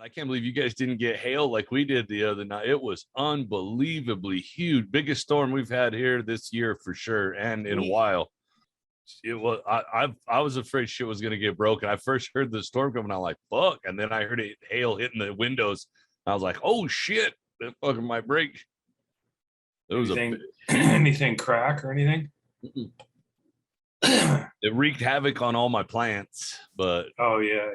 I can't believe you guys didn't get hail like we did the other night. It was unbelievably huge. Biggest storm we've had here this year for sure, and in a while. It was I was afraid shit was gonna get broken. I first heard the storm coming, I'm like, fuck, and then I heard it hail hitting the windows. I was like, oh shit, that fucking might break. It was anything crack or anything? It wreaked havoc on all my plants, but oh yeah,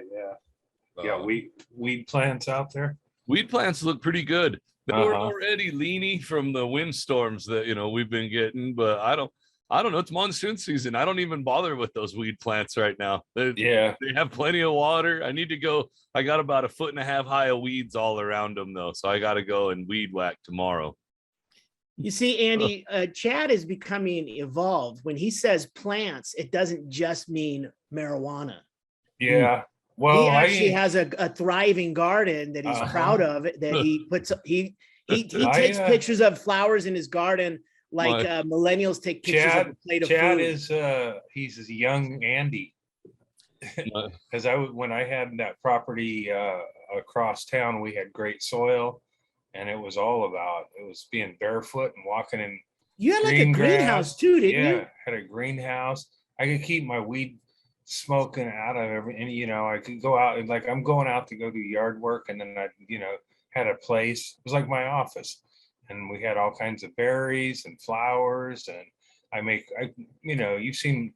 weed plants out there. Weed plants look pretty good. They were already leany from the windstorms that we've been getting, but I don't know. It's monsoon season. I don't even bother with those weed plants right now. They have plenty of water. I need to go. I got about 1.5 foot high of weeds all around them though, so I got to go and weed whack tomorrow. You see, Andy, Chad is becoming evolved. When he says plants, it doesn't just mean marijuana. Yeah. Well, he actually has a thriving garden that he's proud of. That he puts. He takes pictures of flowers in his garden, like millennials take pictures of a plate of Chad food. He's a young Andy. Because when I had that property across town, we had great soil, and it was being barefoot and walking in. You had like a greenhouse too, didn't you? Yeah, had a greenhouse. I could keep my weed smoking out of every, I could go out and I'm going out to go do yard work, and then I, had a place. It was like my office, and we had all kinds of berries and flowers, and you've seen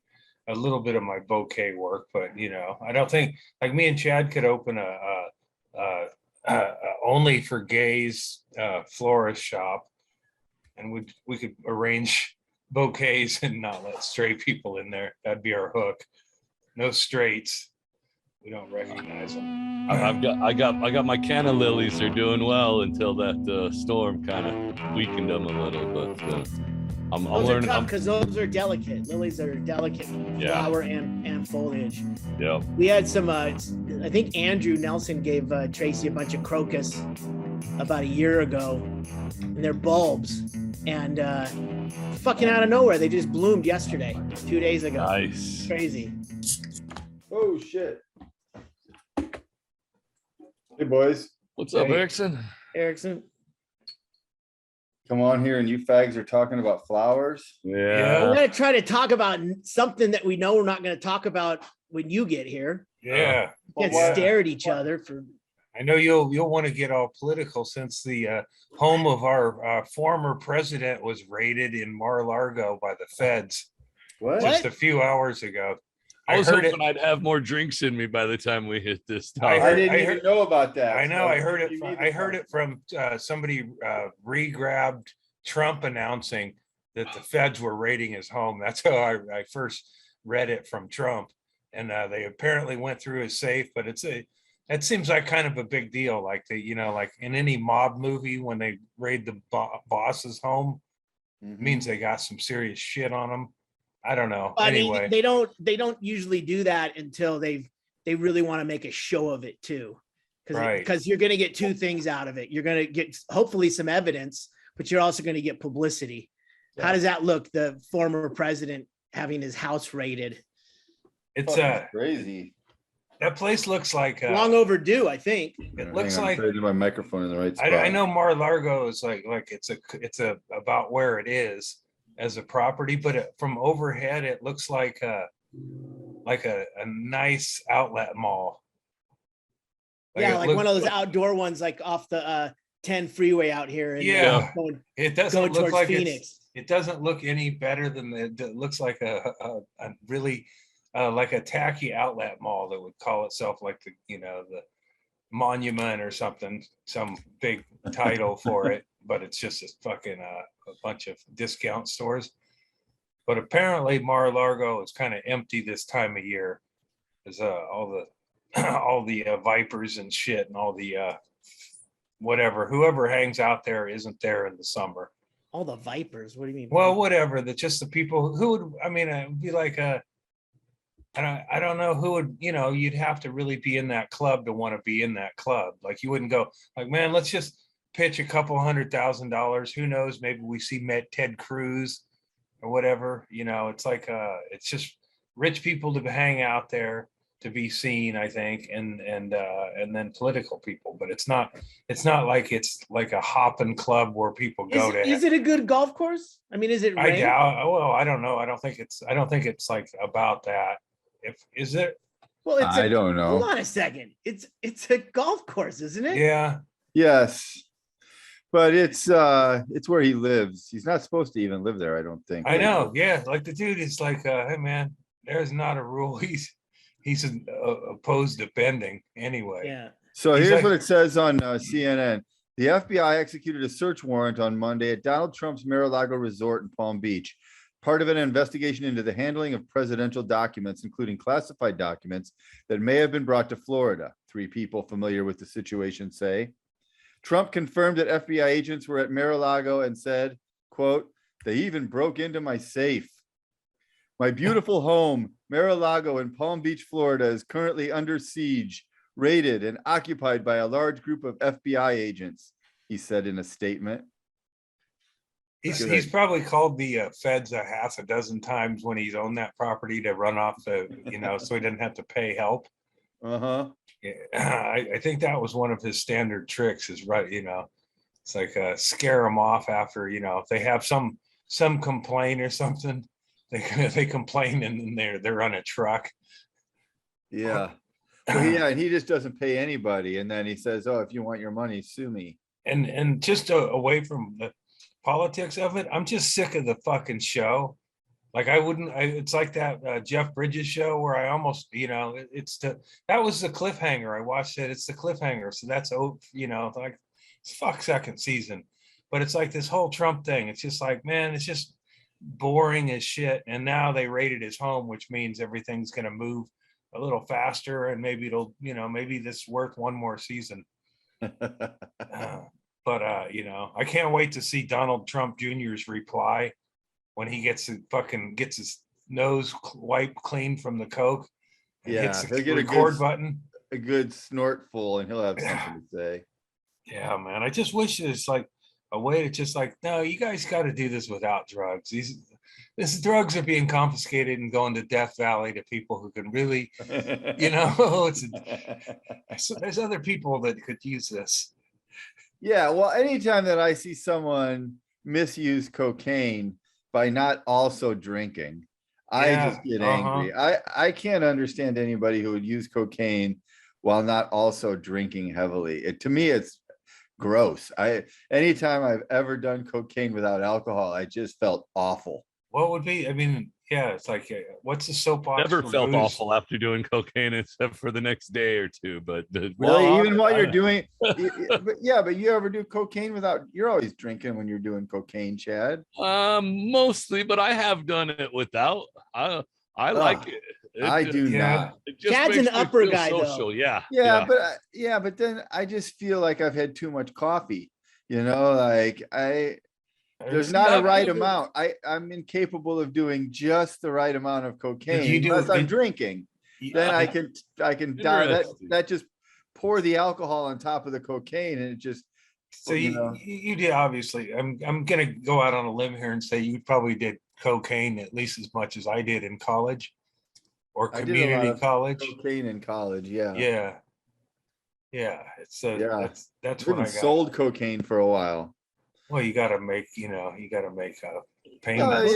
a little bit of my bouquet work, but I don't think me and Chad could open a only for gays florist shop, and we could arrange bouquets and not let straight people in there. That'd be our hook. No straights. We don't recognize them. I got my canna lilies. They're doing well until that storm kind of weakened them a little, but I'm learning because those are delicate. Lilies are delicate flower and foliage. Yeah. We had some. I think Andrew Nelson gave Tracy a bunch of crocus about a year ago, and they're bulbs. And fucking out of nowhere, they just bloomed yesterday, 2 days ago. Nice. Crazy. Oh shit. Hey boys. What's up, Erickson? Erickson. Come on here and you fags are talking about flowers. Yeah. We're gonna try to talk about something that we know we're not gonna talk about when you get here. Yeah. Get stare at each other for. I know you'll want to get all political since the home of our former president was raided in Mar-a-Lago by the feds. What? Just a few hours ago. I was hoping I'd have more drinks in me by the time we hit this time. I didn't even know about that. I know. I heard it from somebody re-grabbed Trump announcing that the feds were raiding his home. That's how I first read it from Trump. And they apparently went through his safe, but it seems like kind of a big deal. Like like in any mob movie, when they raid the boss's home, it means they got some serious shit on them. I don't know. Anyway, they don't usually do that until they really want to make a show of it too. Because you're going to get two things out of it. You're going to get hopefully some evidence, but you're also going to get publicity. Yeah. How does that look? The former president having his house raided. It's crazy. That place looks like long overdue. I think it looks like my microphone in the right spot. I know Mar-a-Lago is like it's about where it is as a property, but from overhead it looks like a nice outlet mall. Like one of those outdoor ones, like off the 10 freeway out here. And it doesn't look like Phoenix. It doesn't look any better than it looks like a really like a tacky outlet mall that would call itself like the Monument or something, some big title for it, but it's just a fucking a bunch of discount stores. But apparently Mar-a-Lago is kind of empty this time of year. There's all the vipers and shit and all the whoever hangs out there isn't there in the summer. All the vipers? What do you mean? Well, whatever. That's just the people who would. I mean, it would be like I don't know who would, you'd have to really be in that club to want to be in that club. Like you wouldn't go like, man, let's just pitch a couple $100,000. Who knows? Maybe we see Ted Cruz or whatever. It's like it's just rich people to hang out there. to be seen, I think, and then political people. But it's not like it's like a hopping club where people go to. Is it a good golf course? I mean, is it ranked? I doubt. Well, I don't know. I don't think it's like about that. Is it? Well, I don't know. Hold on a second. It's a golf course, isn't it? Yeah. Yes. But it's where he lives. He's not supposed to even live there, I don't think. I know. Yeah. Like the dude is like, hey man, there's not a rule. He's opposed to bending anyway. Yeah. So here's what it says on CNN. The FBI executed a search warrant on Monday at Donald Trump's Mar-a-Lago resort in Palm Beach, part of an investigation into the handling of presidential documents, including classified documents that may have been brought to Florida. 3 people familiar with the situation say. Trump confirmed that FBI agents were at Mar-a-Lago and said, quote, "They even broke into my safe. My beautiful home, Mar-a-Lago in Palm Beach, Florida, is currently under siege, raided, and occupied by a large group of FBI agents," he said in a statement. He's probably called the feds a half a dozen times when he's owned that property to run off so he didn't have to pay help. Uh-huh. Yeah, I think that was one of his standard tricks is right. It's like scare them off after, if they have some complaint or something, they complain and then they're on a truck. Yeah. And he just doesn't pay anybody. And then he says, "Oh, if you want your money, sue me." And just away from the politics of it, I'm just sick of the fucking show. Like it's like that Jeff Bridges show where I almost, that was the cliffhanger. I watched it. It's the cliffhanger. So that's, like fuck second season, but it's like this whole Trump thing. It's just like, man, it's just boring as shit. And now they raided his home, which means everything's going to move a little faster and maybe it'll, maybe this worth one more season. But I can't wait to see Donald Trump Jr.'s reply when he gets his nose wiped clean from the coke. And hits the record button. A good snortful, and he'll have something to say. Yeah, man. I just wish there's like a way to just like, no, you guys got to do this without drugs. These drugs are being confiscated and going to Death Valley to people who can really, there's other people that could use this. Yeah, well, anytime that I see someone misuse cocaine by not also drinking, I just get angry. I can't understand anybody who would use cocaine while not also drinking heavily. To me, it's gross. Anytime I've ever done cocaine without alcohol, I just felt awful. What would be? I mean, yeah, it's like, what's the soapbox? Never felt awful after doing cocaine except for the next day or two. But really, even while you're doing, but you ever do cocaine without? You're always drinking when you're doing cocaine, Chad. Mostly, but I have done it without. I like it. I do not. Chad's an upper guy, social. though. But then I just feel like I've had too much coffee. There's not a right amount. I'm incapable of doing just the right amount of cocaine unless I'm drinking. Then I can die. That just pour the alcohol on top of the cocaine and it just. So you did, obviously. I'm gonna go out on a limb here and say you probably did cocaine at least as much as I did in college or community college. Cocaine in college, yeah. Yeah. It's that's when I sold cocaine for a while. Well, you got to make a payment.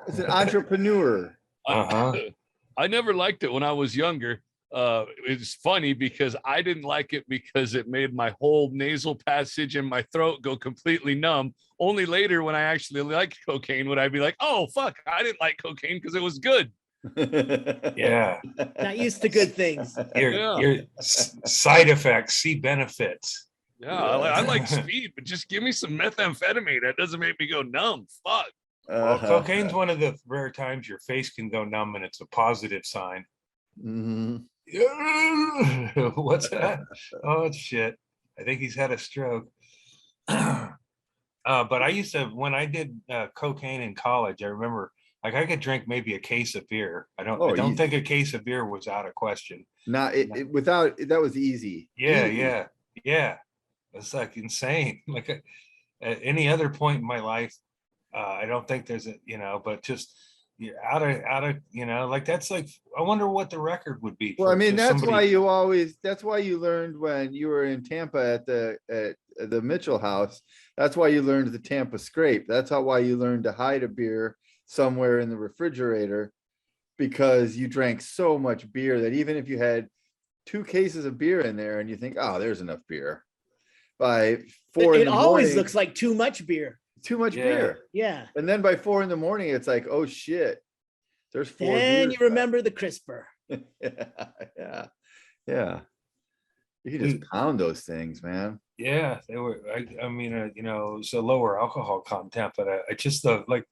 It's an entrepreneur. I never liked it when I was younger. It's funny because I didn't like it because it made my whole nasal passage and my throat go completely numb. Only later when I actually liked cocaine would I be like, oh, fuck, I didn't like cocaine because it was good. Yeah. Not used to good things. Your side effects, see benefits. Yeah, I like speed, but just give me some methamphetamine. That doesn't make me go numb. Fuck. Well, cocaine's one of the rare times your face can go numb, and it's a positive sign. Mm-hmm. What's that? Oh, shit. I think he's had a stroke. But I used to, when I did cocaine in college, I remember, like, I could drink maybe a case of beer. I don't think a case of beer was out of question. That was easy. Yeah. It's like insane. Like at any other point in my life, I don't think there's but just out of like that's like I wonder what the record would be. Well, I mean, that's somebody... why you learned when you were in Tampa at the Mitchell house. That's why you learned the Tampa scrape. That's why you learned to hide a beer somewhere in the refrigerator, because you drank so much beer that even if you had 2 cases of beer in there and you think, oh, there's enough beer, by 4 in the morning, it always looks like too much beer. Too much beer. Yeah. And then by 4 in the morning, it's like, oh shit, there's 4. And you remember the crisper. Yeah. You can just pound those things, man. Yeah, they were. I mean, it was a lower alcohol content, but I just like,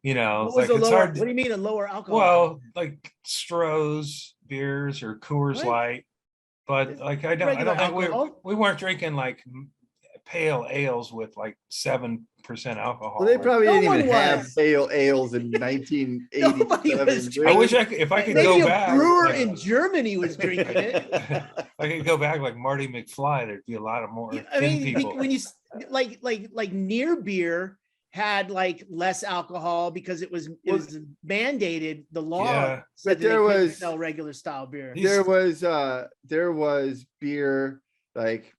what was it's hard. What do you mean a lower alcohol? Well, like Stroh's beers or Coors Light, but like I don't think we weren't drinking like pale ales with like 7% alcohol. Well, they probably didn't even have pale ales in 1987. I wish if I could go back. A brewer in Germany was drinking it. I could go back like Marty McFly. There'd be a lot of more people. When you like near beer had like less alcohol because it was mandated. The law said that there was sell regular style beer. There was beer like.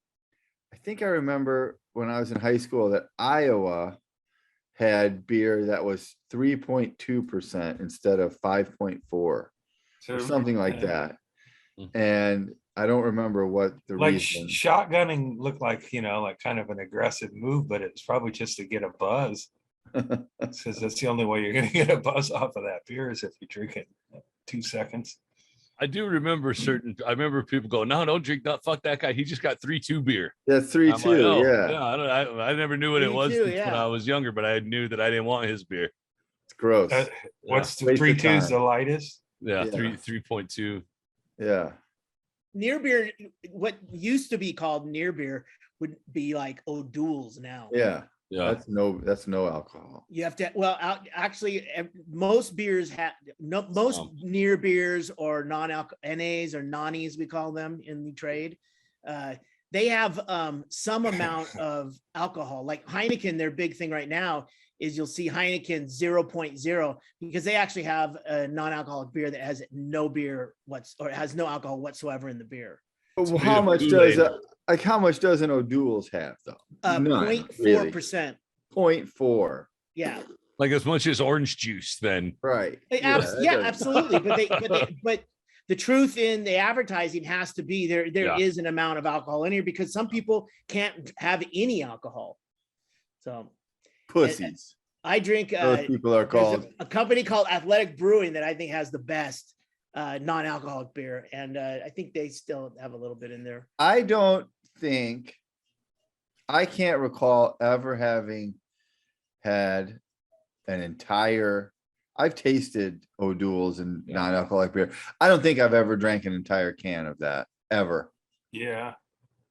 I think I remember when I was in high school that Iowa had beer that was 3.2% instead of 5.4 or something like that. And I don't remember what the reason. Shotgunning looked like, like kind of an aggressive move, but it's probably just to get a buzz. Because that's the only way you're going to get a buzz off of that beer is if you drink it in 2 seconds. I do remember I remember people go, no, don't drink that. Fuck that guy. He just got 3-2 beer. That's 3-2. Like, oh, yeah. I never knew what it was when I was younger, but I knew that I didn't want his beer. It's gross. What's the 3.2 is the lightest? Yeah. 3.2. Yeah. Near beer, what used to be called near beer would be like O'Doul's now. Yeah. Yeah, that's no alcohol. You have to, actually most beers have most near beers or non-alcohol NAs or nonnies, we call them in the trade. They have some amount of alcohol. Like Heineken, their big thing right now is you'll see Heineken 0.0 because they actually have a non-alcoholic beer that has no has no alcohol whatsoever in the beer. Well, how much does an O'Doul's have though? 0.4%. 0.4. Yeah. Like as much as orange juice then. Right. Absolutely. But the truth in the advertising has to be there is an amount of alcohol in here because some people can't have any alcohol. So pussies. I drink those people are called a company called Athletic Brewing that I think has the best non-alcoholic beer, and I think they still have a little bit in there. I can't recall ever having had an entire. I've tasted O'Doul's and non-alcoholic beer. I don't think I've ever drank an entire can of that ever. Yeah,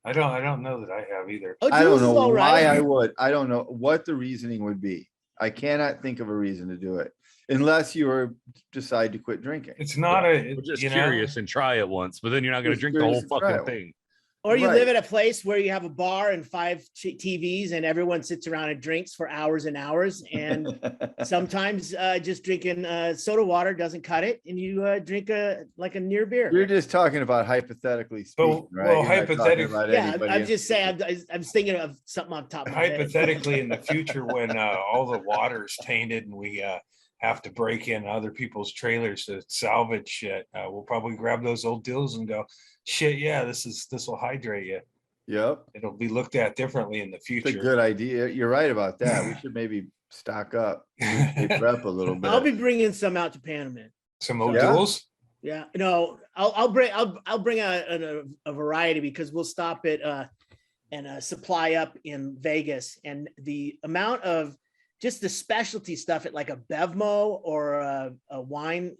I don't know that I have either. I don't know why I would. I don't know what the reasoning would be. I cannot think of a reason to do it unless you decide to quit drinking. It's not We're just curious and try it once, but then you're not going to drink the whole fucking thing. Or you live at a place where you have a bar and 5 TVs and everyone sits around and drinks for hours and hours. And sometimes just drinking soda water doesn't cut it. And you drink a near beer. You're just talking about hypothetically speaking, right? Well, hypothetically. Yeah, I'm just saying, I'm thinking of something on top of my hypothetically, in the future, when all the water's tainted and we have to break in other people's trailers to salvage shit, we'll probably grab those old deals and go, shit, yeah, this will hydrate you. Yep. It'll be looked at differently in the future. It's a good idea. You're right about that. We should maybe stock up, prep a little bit. I'll be bringing some out to Panama. Some O'Doul's? Yeah. No, I'll bring a variety because we'll stop it and supply up in Vegas, and the amount of just the specialty stuff at like a Bevmo or a wine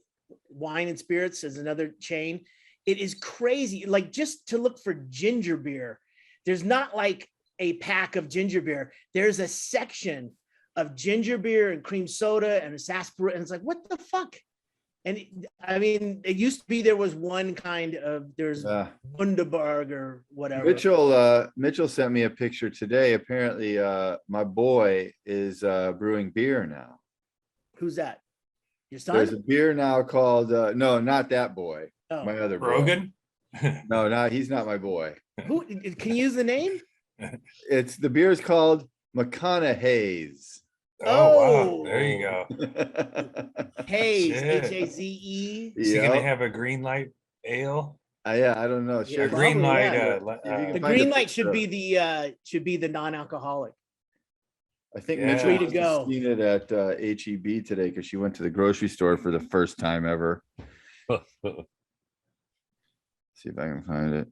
and spirits is another chain. It is crazy. Like just to look for ginger beer, there's not like a pack of ginger beer. There's a section of ginger beer and cream soda and a sarsaparilla, and it's like, what the fuck? And it used to be there was one kind of Wunderberg or whatever. Mitchell sent me a picture today. Apparently, my boy is brewing beer now. Who's that? Your There's a son? beer now called, no, not that boy. Oh. My other boy. Rogan. No, he's not my boy. Who can you use the name? The beer is called McConaughey's. Oh, wow. Oh. There you go. Hayes, Shit. H-A-Z-E. Is he gonna Yep. have a green light ale? Yeah, I don't know. Yeah, A Share green probably, light. yeah. can The find green a light should picture. be the non-alcoholic. I think Yeah. Mitchell Free to must have go. seen it at HEB today because she went to the grocery store for the first time ever. See if I can find it.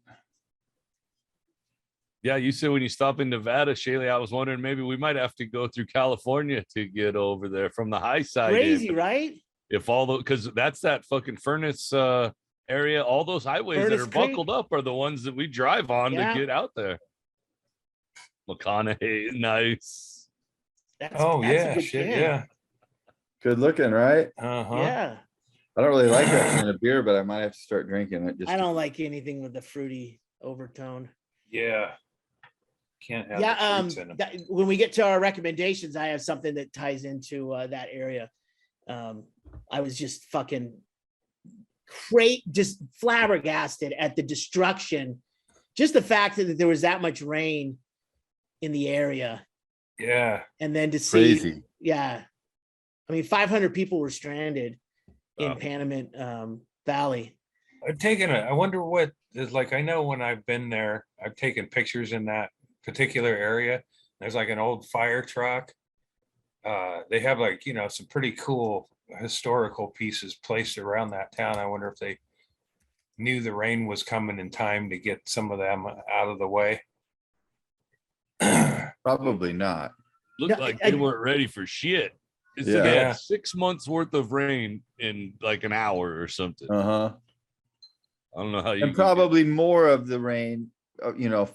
Yeah, you said when you stop in Nevada, Chaille, I was wondering maybe we might have to go through California to get over there from the high side. Crazy, right? If all those, because that's that fucking furnace area, all those highways Furnace that are Creek. buckled up are the ones that we drive on Yeah. to get out there. McConaughey, nice. That's Oh, that's a yeah. good Shit. can. Yeah. Good looking, right? Uh-huh. Yeah. I don't really like that kind of beer, but I might have to start drinking it. Just I don't like anything with the fruity overtone. Yeah. Can't have Yeah, the fruits in 'em. when we get to our recommendations, I have something that ties into that area. I was just fucking just flabbergasted at the destruction. Just the fact that there was that much rain in the area, Yeah. and then to see, crazy. yeah, I mean, 500 people were stranded in Wow. Panama Valley. I wonder what is like. I know when I've been there, I've taken pictures in that particular area. There's like an old fire truck. They have like, some pretty cool historical pieces placed around that town. I wonder if they knew the rain was coming in time to get some of them out of the way. Probably not. Looked No, like I- they weren't ready for shit. It said Yeah. they Yeah. had 6 months worth of rain in like an hour or something. Uh-huh. I don't know how you And can get- probably more of the rain,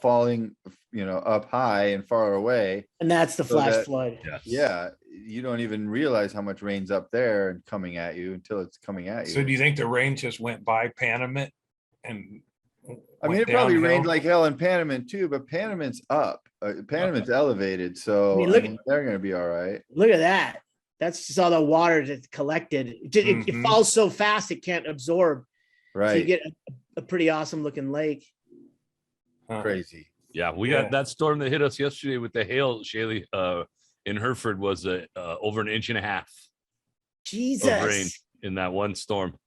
falling, up high and far away. And that's the So flash that- flood. Yes. Yeah, you don't even realize how much rain's up there and coming at you until it's coming at you. So do you think the rain just went by Panama and I mean, went it probably downhill? rained like hell in Panama too, but Panama's up. Panama's elevated, so I mean, look- they're gonna be all right. Look at that. That's just all the water that's collected. It Mhm. falls so fast it can't absorb. So you Right, get a pretty awesome looking lake. Huh. crazy. Yeah, we Yeah. got that storm that hit us yesterday with the hail, Chaille, in Hereford was over an inch and a half of rain Jesus. in that one storm.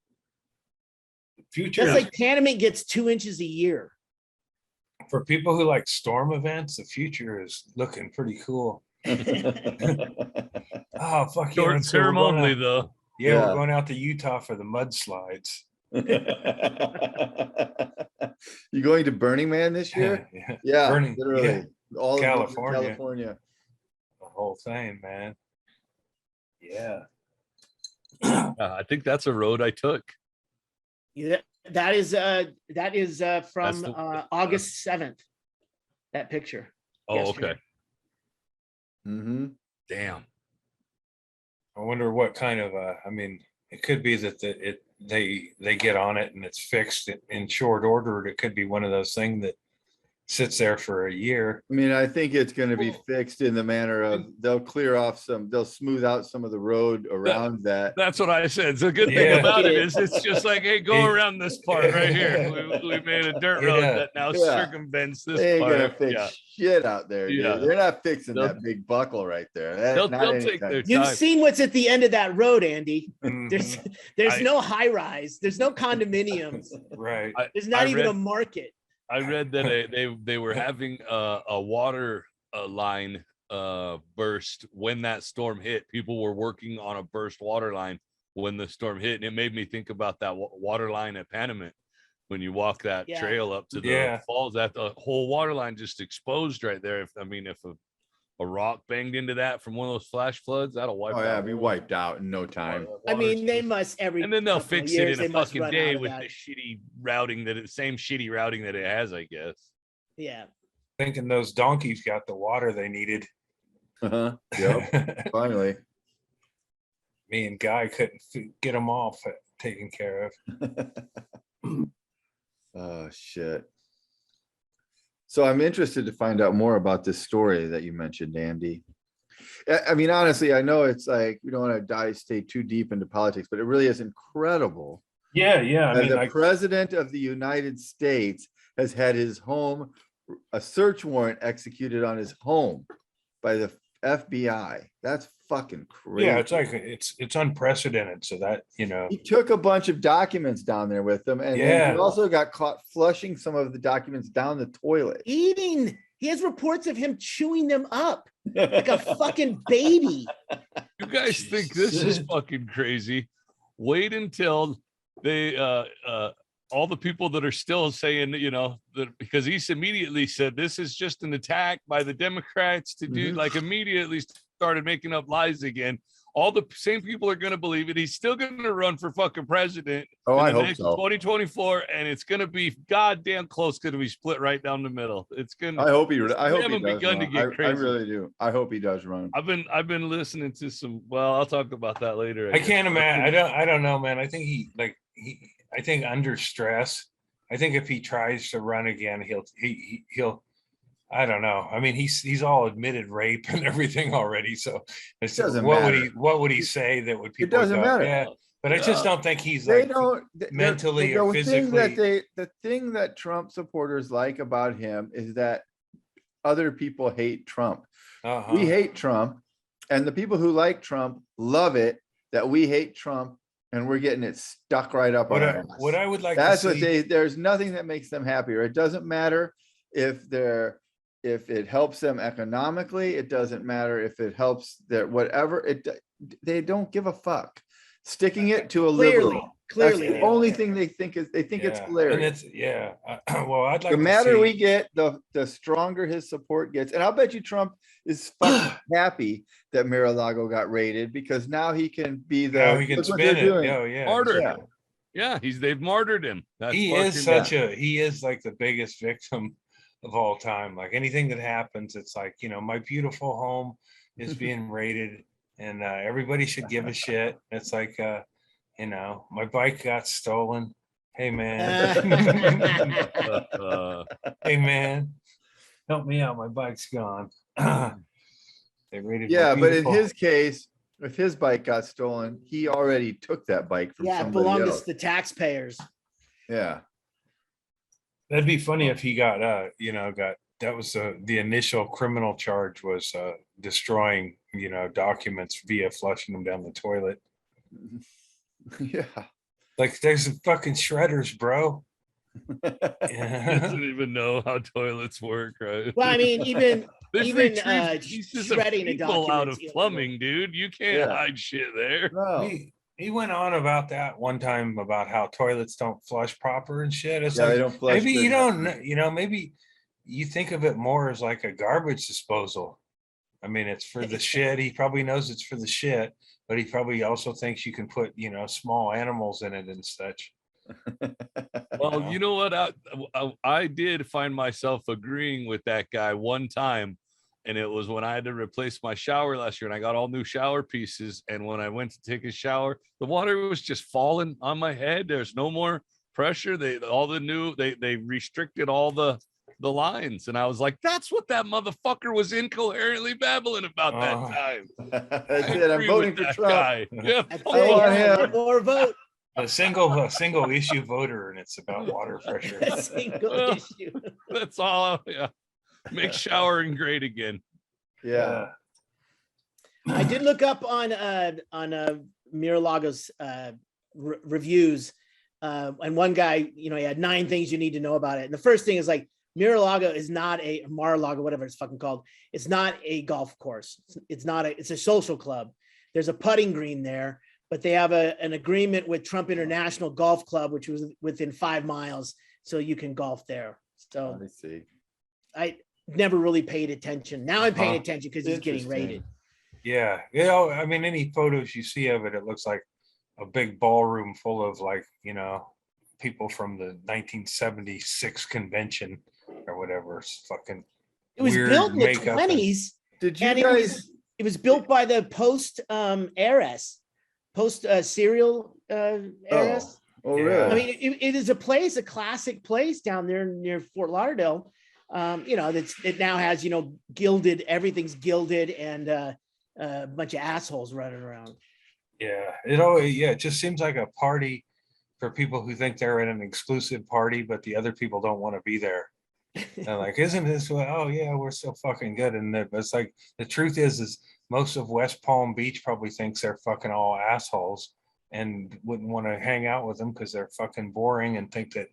Future That's like Panama gets 2 inches a year. for people who like storm events, the future is looking pretty cool. Oh, fuck yeah. Short let's go. term We're going only, out- though. Yeah, Yeah. we're going out to Utah for the mudslides. You going to Burning Man this year? Yeah, Yeah, Burning, literally. All of California. California. the whole thing, man. Yeah. I think that's a road I took. Yeah, that is from the- August 7th. That picture. Oh, Yesterday. okay. Mm-hmm. Damn. I wonder what kind of I mean, it could be that they get on it and it's fixed in short order. It could be one of those things that sits there for a year. I mean, I think it's gonna be Well- fixed in the manner of they'll smooth out some of the road around that. That's what I said. The good Yeah. thing about it is it's just like, hey, go It- around this part right here. We made a dirt road Yeah. that now Yeah. circumvents this They ain't gonna part. fix Yeah. shit out there, dude. Yeah. They're not fixing They'll- that big buckle right there. They'll Not take anytime. their You've time. seen what's at the end of that road, Andy. There's Mhm. there's I- no high rise. There's no condominiums. Right. There's not I even read- a market. I read that they were having a water line burst when that storm hit. People were working on a burst water line when the storm hit, and it made me think about that water line at Panama. When you walk that Yeah. trail up to the Yeah. falls, that the whole water line just exposed right there. If a rock banged into that from one of those flash floods, that'll wipe Oh out. yeah, be wiped out in no time. I mean, they must every and then they'll couple of fix it years, in they a must fucking run day out of with that. the shitty routing same shitty routing that it has, I guess. Yeah. Thinking those donkeys got the water they needed. Uh-huh. Yep. Finally. Me and Guy couldn't get them all taken care of. Oh shit. So I'm interested to find out more about this story that you mentioned, Andy. I mean, honestly, I know it's like we don't want to stay too deep into politics, but it really is incredible. Yeah, yeah. I mean, The president of the United States has had his home, a search warrant executed on his home by the FBI. That's fucking crazy. yeah, it's like it's unprecedented. So that, you know, He took a bunch of documents down there with him, and then Yeah. he also got caught flushing some of the documents down the toilet. Eating. He has reports of him chewing them up like a fucking baby. You guys think this is Jesus. fucking crazy? Wait until they all the people that are still saying, you know, that because he's immediately said this is just an attack by the Democrats to do, like immediately started making up lies again. All the same people are going to believe it. He's still going to run for fucking president. Oh, I in the hope next so. 2024, and it's going to be goddamn close. Going to be split right down the middle. It's going to. I hope he does haven't begun to run. get I crazy. really do. I hope he does run. I've been listening to some. Well, I'll talk about that later. I can't imagine. I don't know, man. I think I think under stress. I think if he tries to run again, he'll. I don't know. I mean, he's all admitted rape and everything already. So it's Doesn't what matter. would he say that would people? doesn't matter. Yeah, but I just don't think he's They like don't mentally the or thing physically. the thing that Trump supporters like about him is that other people hate Trump. Uh-huh. We hate Trump, and the people who like Trump love it that we hate Trump, and we're getting it stuck right up our ass. What I would like That's to what see. there's nothing that makes them happier. It doesn't matter if it helps them economically. It doesn't matter if it helps their whatever. They don't give a fuck. Sticking it to a liberal. Clearly, That's the only thing they think it's Yeah, hilarious. and well, I'd like The to madder see, we get, the stronger his support gets. And I'll bet you Trump is fucking happy that Mar-a-Lago got raided, because now he can be the how he can look what spin they're it. doing. Oh yeah, Martyr. exactly. Yeah, they've martyred him. That's He is fucking- he is like the biggest victim of all time. Like anything that happens, it's like, you know, my beautiful home is being raided, and everybody should give a shit. It's like, you know, my bike got stolen. Hey man, hey man, help me out. My bike's gone. They raided. my Yeah, but in beautiful- his case, if his bike got stolen, he already took that bike from yeah, it somebody belongs else. to the taxpayers. Yeah. That'd be funny if he got, that was the initial criminal charge was destroying, you know, documents via flushing them down the toilet. Yeah. Like there's fucking shredders, bro. He Yeah. doesn't even know how toilets work, right? Well, I mean, even They've even, retrieved pieces of shredding a people out of document's illegal. plumbing, dude. You can't Yeah. hide shit there. No. He went on about that one time about how toilets don't flush proper and shit. It's Yeah, they like, don't flush maybe good you enough. don't know, you know, maybe you think of it more as like a garbage disposal. I mean, it's for the shit. He probably knows it's for the shit, but he probably also thinks you can put, you know, small animals in it and such. Well, Yeah. you know what? I did find myself agreeing with that guy one time, and it was when I had to replace my shower last year, and I got all new shower pieces. And when I went to take a shower, the water was just falling on my head. There's no more pressure. They restricted all the lines, and I was like, "That's what that motherfucker was incoherently babbling about Oh. that time." That's I it. I'm agree voting with for that Trump. guy. Yeah, That's fuck it, want yeah, him. one more vote. A single issue voter, and it's about water pressure. A single Oh. issue. that's all. Yeah, make showering great again. Yeah. I did look up on Mar-a-Lago's reviews, and one guy, you know, he had 9 things you need to know about it. And the first thing is like Mar-a-Lago is not a Mar-a-Lago, whatever it's fucking called. It's not a golf course. It's a social club. There's a putting green there, but they have an agreement with Trump International Golf Club, which was within 5 miles, so you can golf there. So Let me see. I never really paid attention. Now I'm paying Uh-huh. attention because he's getting Interesting. raided. Yeah, you know, I mean, any photos you see of it, it looks like a big ballroom full of like, you know, people from the 1976 convention or whatever. It's fucking. It was weird built in the makeup and- 20s. Did you And guys? it was built by the post heiress, post serial heiress. Oh, Yeah. really? I mean, it is a classic place down there near Fort Lauderdale. You know, it now has, you know, everything's gilded, and a bunch of assholes running around. Yeah, it just seems like a party for people who think they're in an exclusive party, but the other people don't want to be there. They're like, isn't this what? Oh yeah, we're so fucking good. And it's like the truth is most of West Palm Beach probably thinks they're fucking all assholes and wouldn't want to hang out with them because they're fucking boring and think that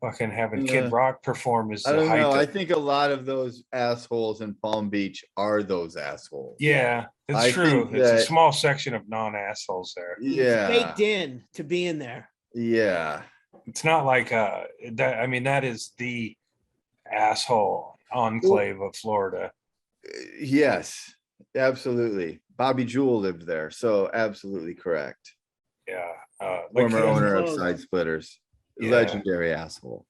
fucking having Kid Rock perform is I the don't height know. of- I think a lot of those assholes in Palm Beach are those assholes. Yeah, it's I true. think It's a that- small section of non-assholes there. Yeah. It's baked in to be in there. Yeah. It's not like that. I mean, that is the asshole enclave of Florida. Yes, absolutely. Bobby Jewell lived there, so absolutely correct. Yeah. Former owner of close. Side Splitters. Yeah. Legendary asshole.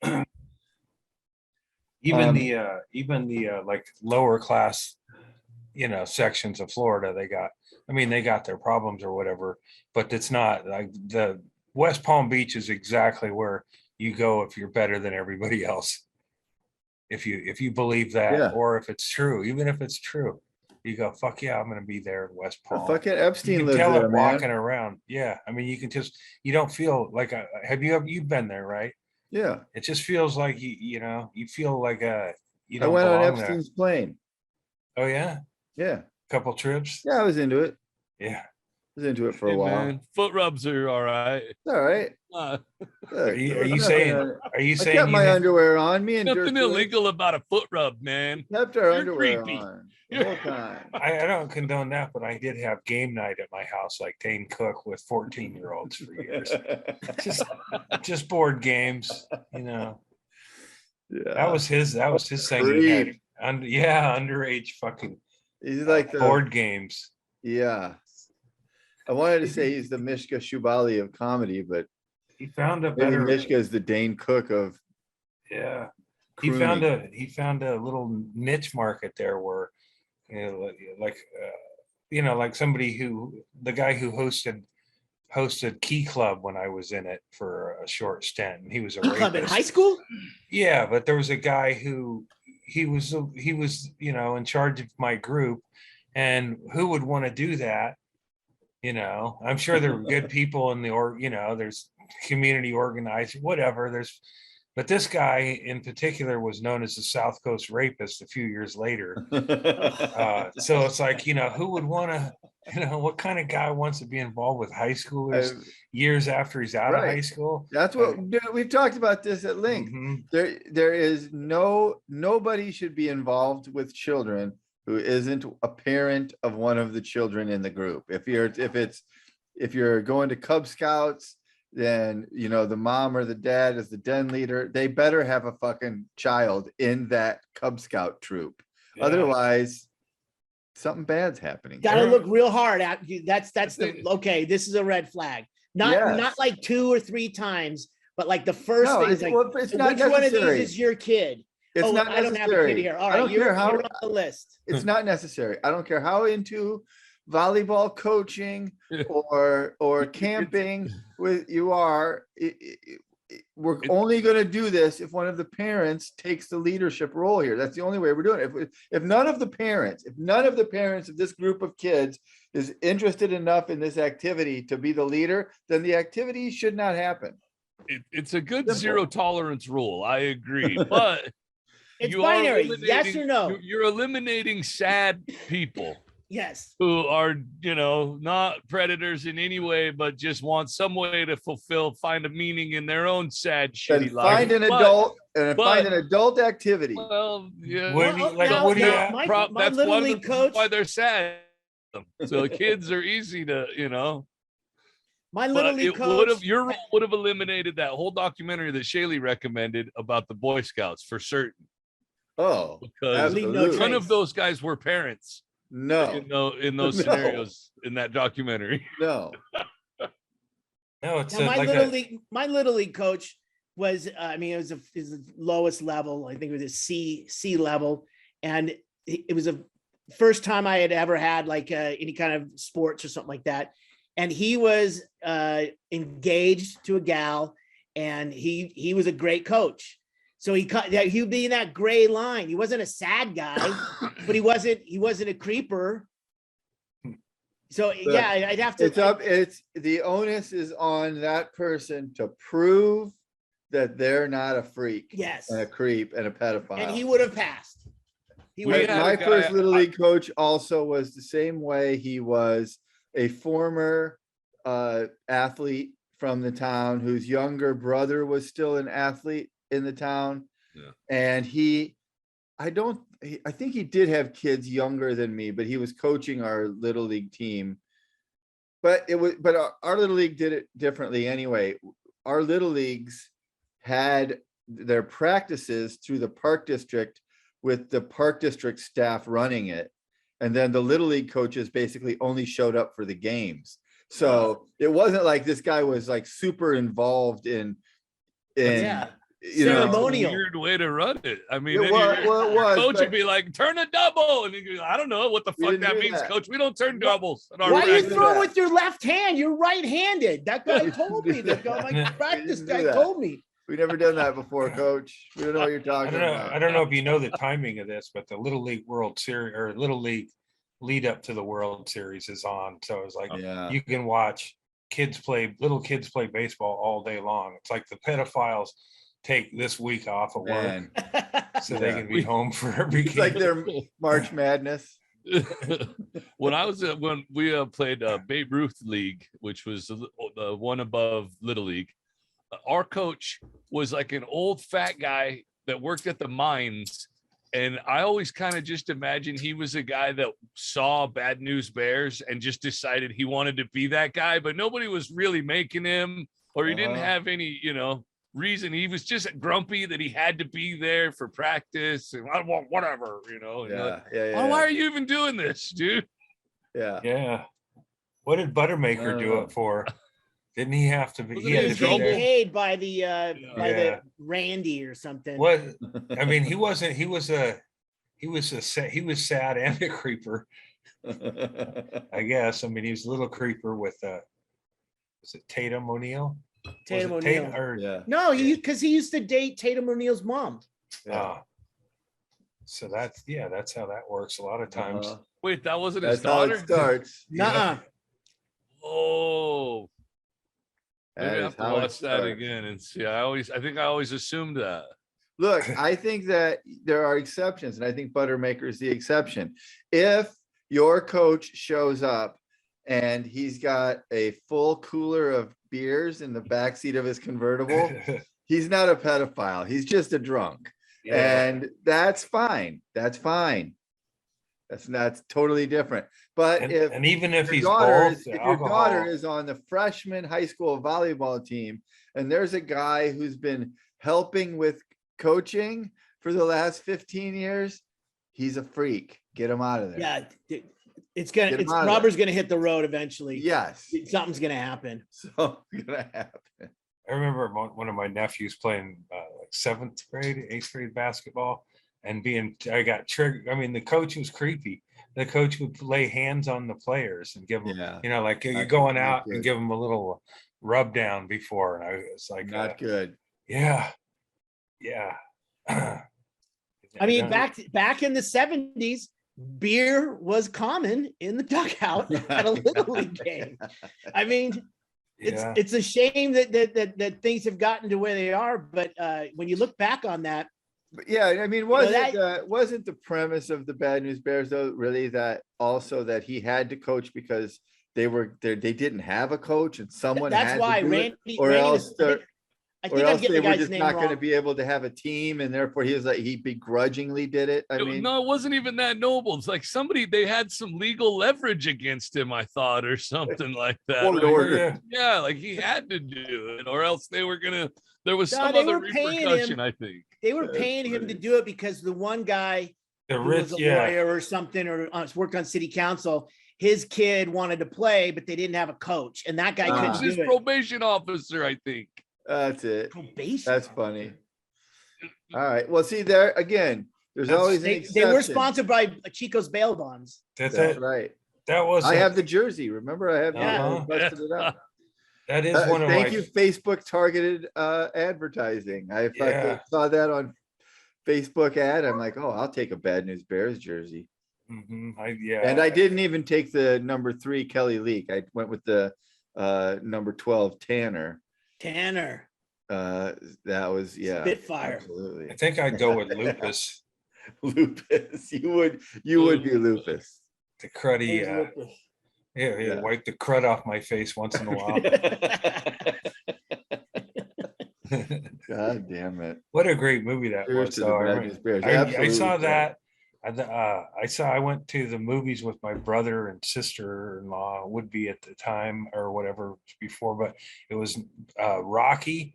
Even the like lower class, sections of Florida, they got their problems or whatever, but it's not like the West Palm Beach is exactly where you go if you're better than everybody else. If you believe that, Yeah. or if it's true, even if it's true, you go, fuck yeah, I'm gonna be there in West Palm. Fucking You Epstein can lived tell there, it walking man. around. Yeah, I mean, you don't feel like you've been there, right? Yeah. It just feels like you feel like you I don't went on belong there. Epstein's plane. Oh yeah, Yeah. couple trips. Yeah, I was into it. Yeah. I was into it for a Hey, while. man, foot rubs are all right. It's all right. Uh, Look, Are you I'm not saying? gonna- Are you I saying kept you my had- underwear on. Me and nothing Dirk illegal about a foot rub, man. kept our You're underwear creepy. on the whole time. I don't condone that, but I did have game night at my house, like Dane Cook with 14-year-olds for years. Just board games, Yeah. That was his thing. He had underage fucking He's like the board games. Yeah. I wanted to say he's the Mishka Shubali of comedy, but He found a maybe better. Mishka is the Dane Cook of Yeah. He crooning. found a little niche market there where, like somebody the guy who hosted Key Club when I was in it for a short stint, and he was a Club in rapist. high school? Yeah, but there was a guy who he was in charge of my group, and who would want to do that? I'm sure there were good people in there's community organized, whatever. But this guy in particular was known as the South Coast Rapist a few years later. So it's like, who would want to, what kind of guy wants to be involved with high schoolers years after he's out of Right. high school? That's what we've talked about this at length. Mhm. There is nobody should be involved with children who isn't a parent of one of the children in the group. If you're going to Cub Scouts, then the mom or the dad is the den leader. They better have a fucking child in that Cub Scout troop. Yeah. Otherwise, something bad's happening. Got to look real hard at you. That's okay. This is a red flag. Not like 2 or 3 times, but like the first thing is like, it's so not which one of necessary. these is your kid? It's not I don't have a necessary. kid here. All I don't right, you're care how on the list. it's not necessary. I don't care how into volleyball coaching or camping with you are. We're only going to do this if one of the parents takes the leadership role here. That's the only way we're doing it. If none of the parents of this group of kids is interested enough in this activity to be the leader, then the activity should not happen. It's a good Simple. zero tolerance rule. I agree, but It's you are binary. Yes eliminating- or no? You're eliminating sad people Yes. who are, not predators in any way, but just want some way to find a meaning in their own sad, Then shitty life. find an But- adult and but- find an adult activity. Well, yeah. What do you- like, now- what do you- now, my That's little one of league the coach, reasons why they're sad. So the kids are easy to, my little But league it would coach. have your rule would have eliminated that whole documentary that Chaille recommended about the Boy Scouts for certain, Oh, because Leave no absolutely. none trace. of those guys were parents No, in those No. scenarios in that documentary. no. No, it's Now, like my little league coach was, it was the lowest level. I think it was a C level, and it was the first time I had ever had like any kind of sports or something like that. And he was engaged to a gal, and he was a great coach. So he would be in that gray line. He wasn't a sad guy, but he wasn't a creeper. So yeah, I'd have to. It's the onus is on that person to prove that they're not a freak. Yes. And a creep and a pedophile. And he would have passed. My first Little League coach also was the same way. He was a former athlete from the town whose younger brother was still an athlete in the town. Yeah. And I think he did have kids younger than me, but he was coaching our Little League team. But our Little League did it differently anyway. Our Little Leagues had their practices through the park district with the park district staff running it. And then the Little League coaches basically only showed up for the games. So it wasn't like this guy was like super involved in ceremonial. Weird way to run it. I mean, it was, coach would be like, turn a double. And you go, I don't know what the fuck that means, coach. We don't turn doubles. Why are you throwing with your left hand? You're right-handed. That guy told me. My practice guy told me. We never done that before, coach. We don't know what you're talking about. I don't know if you know the timing of this, but the Little League World Series or Little League lead up to the World Series is on. So it's like you can watch little kids play baseball all day long. It's like the pedophiles take this week off of work so they can be home for every game. It's like their March Madness. When we played Babe Ruth League, which was the one above Little League, our coach was like an old fat guy that worked at the mines. And I always kind of just imagined he was a guy that saw Bad News Bears and just decided he wanted to be that guy, but nobody was really making him, or he didn't have any, reason. He was just grumpy that he had to be there for practice and I want whatever, why are you even doing this, dude? Yeah. What did Buttermaker do it for? Didn't he have to be? He was getting paid by the Randy or something. What? I mean, he wasn't. He was sad and a creeper. I guess. I mean, he was a little creeper with was it Tatum O'Neal? Tatum O'Neal. No, because he used to date Tatum O'Neal's mom. So that's how that works. A lot of times. Wait, that wasn't his daughter? That's how it starts. Nuh-uh. Oh. Maybe I have to watch that again and see. I think I always assumed that. Look, I think that there are exceptions, and I think Buttermaker is the exception. If your coach shows up and he's got a full cooler of beers in the backseat of his convertible, he's not a pedophile. He's just a drunk. And that's fine. That's totally different. But even if your daughter is on the freshman high school volleyball team, and there's a guy who's been helping with coaching for the last 15 years, he's a freak. Get him out of there. Yeah, rubber's gonna hit the road eventually. Yes, something's gonna happen. I remember one of my nephews playing like 7th grade, 8th grade basketball. And I got triggered. I mean, the coach was creepy. The coach would lay hands on the players and give them, like you're going out and give them a little rub down before. And I was like, not good. Yeah. I mean, back in the 70s, beer was common in the dugout at a Little League game. I mean, it's a shame that things have gotten to where they are. But when you look back on that. Yeah, I mean, wasn't the premise of the Bad News Bears though really that he had to coach because they didn't have a coach and someone had to do it, or else they were just not going to be able to have a team, and therefore he begrudgingly did it. No, it wasn't even that noble. It's like they had some legal leverage against him, I thought, or something like that. Like he had to do it, or else there was some other repercussion, I think. They were paying him to do it because the one guy who was a lawyer or something, or worked on city council, his kid wanted to play, but they didn't have a coach, and that guy couldn't do it. His probation officer, I think. That's it. Probation. That's funny. All right. Well, see there again. There's always an exception. They were sponsored by Chico's bail bonds. That's right. That was. I have the jersey. Remember, I have. Busted it up. That is one of thank you, Facebook targeted advertising. I saw that on Facebook ad. I'm like, oh, I'll take a Bad News Bears jersey. Yeah. And I didn't even take the number 3 Kelly Leak. I went with the number 12 Tanner. That was Spitfire. Absolutely. I think I'd go with Lupus. Lupus. You would be Lupus. The cruddy. Lupus. Wipe the crud off my face once in a while. God damn it! What a great movie that Cheers was. to the Though. Bad News Bears. I saw Absolutely. that. I went to the movies with my brother and sister-in-law, would be at the time or whatever before, but it was Rocky,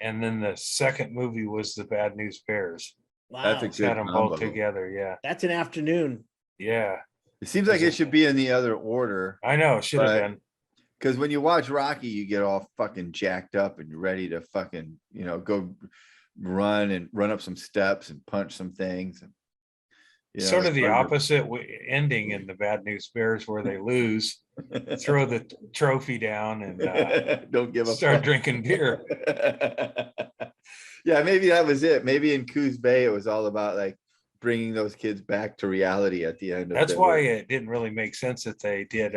and then the second movie was the Bad News Bears. Wow. That's a Had good them combo. both together. Yeah. That's an afternoon. Yeah. It seems like it should be in the other order. I know. It should have been. Because when you watch Rocky, you get all fucking jacked up and you're ready to fucking, go run up some steps and punch some things. And, sort of the opposite ending in the Bad News Bears, where they lose, throw the trophy down, and don't give a start fuck. drinking beer. Yeah, maybe that was it. Maybe in Coos Bay, it was all about like bringing those kids back to reality at the end. That's why it didn't really make sense that they did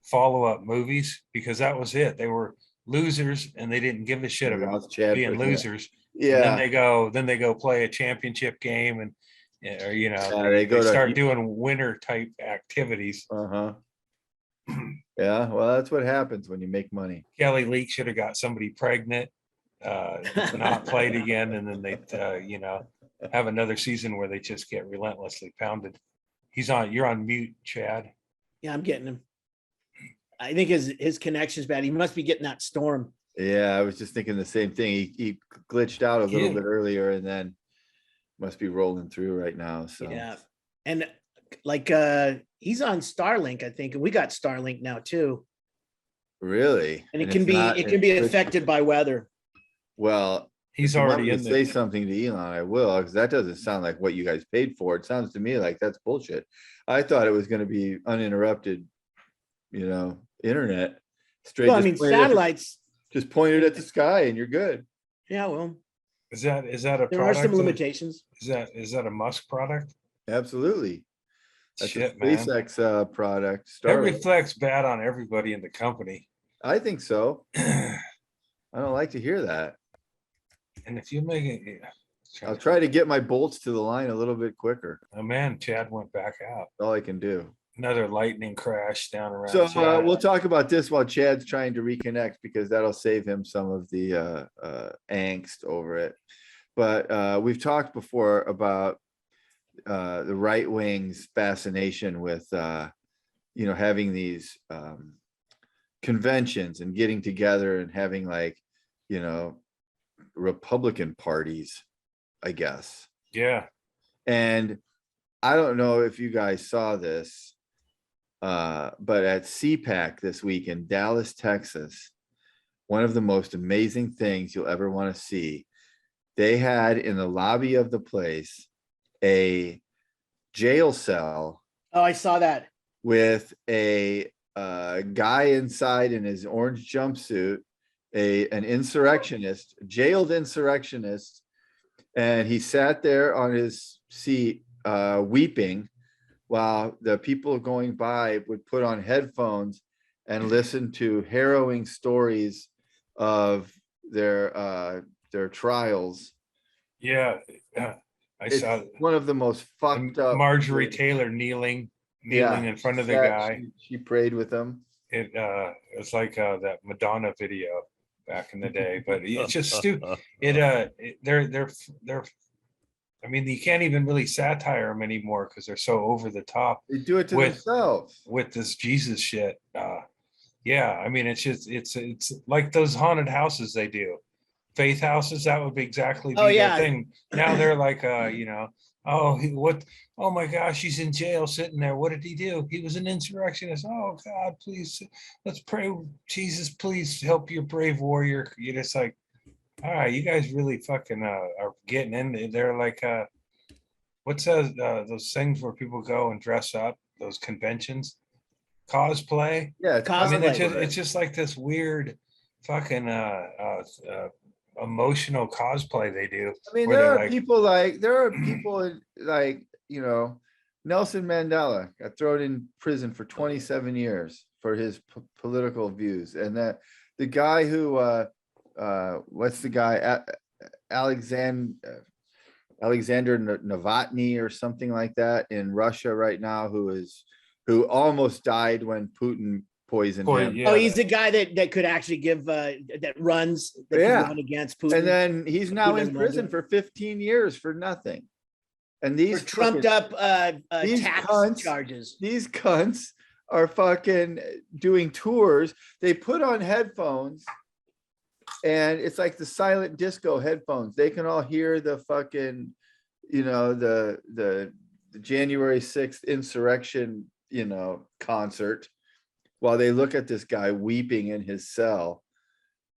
follow-up movies, because that was it. They were losers and they didn't give a shit about being losers. Yeah. And then they go play a championship game, and they start doing winter type activities. Yeah, well, that's what happens when you make money. Kelly Leak should have got somebody pregnant, not played again, and then they have another season where they just get relentlessly pounded. You're on mute, Chad. Yeah, I'm getting him. I think his connection's bad. He must be getting that storm. Yeah, I was just thinking the same thing. He glitched out a little bit earlier and then must be rolling through right now. So yeah. And like he's on Starlink, I think, and we got Starlink now too. Really? And it can be affected by weather. Well, he's already in there. Say something to Elon, I will, because that doesn't sound like what you guys paid for. It sounds to me like that's bullshit. I thought it was going to be uninterrupted, internet. Straight. Well, I mean, satellites. Just point it at the sky and you're good. Yeah, well. Is that a product? There are some limitations. Is that a Musk product? Absolutely. That's Shit, a SpaceX product. That reflects bad on everybody in the company. I think so. I don't like to hear that. And if you make it, I'll try to get my bolts to the line a little bit quicker. Oh man, Chad went back out. That's all I can do. Another lightning crash down around. So we'll talk about this while Chad's trying to reconnect, because that'll save him some of the angst over it. But we've talked before about the right wing's fascination with having these conventions and getting together and having Republican parties, I guess. Yeah. And I don't know if you guys saw this, but at CPAC this week in Dallas, Texas, one of the most amazing things you'll ever want to see, they had in the lobby of the place a jail cell. Oh, I saw that. With a guy inside in his orange jumpsuit, an insurrectionist, jailed insurrectionist, and he sat there on his seat weeping while the people going by would put on headphones and listen to harrowing stories of their trials. Yeah, I saw one of the most fucked up. Marjorie Taylor kneeling in front of the guy. She prayed with him. It's like that Madonna video back in the day, but it's just stupid. They're I mean, you can't even really satire them anymore because they're so over the top. They do it to themselves with this Jesus shit. Yeah, I mean, it's like those haunted houses they do. Faith houses, that would be exactly their thing. Now they're like, oh my gosh, he's in jail sitting there. What did he do? He was an insurrectionist. Oh God, please, let's pray. Jesus, please help your brave warrior. You're just like, all right, you guys really fucking are getting in. They're like, what's those things where people go and dress up? Those conventions, cosplay. Yeah, cosplay. I mean, it's just like this weird fucking emotional cosplay they do. I mean, there are people like Nelson Mandela got thrown in prison for 27 years for his political views. And that the guy who, what's the guy? Alexander Novotny or something like that in Russia right now, who almost died when Putin poisoned him. Yeah. Oh, he's the guy that could actually give that runs that can run against Putin. And then he's now in prison for 15 years for nothing. And these trumped up tax charges. These cunts are fucking doing tours. They put on headphones, and it's like the silent disco headphones. They can all hear the fucking, the January 6th insurrection, concert, while they look at this guy weeping in his cell.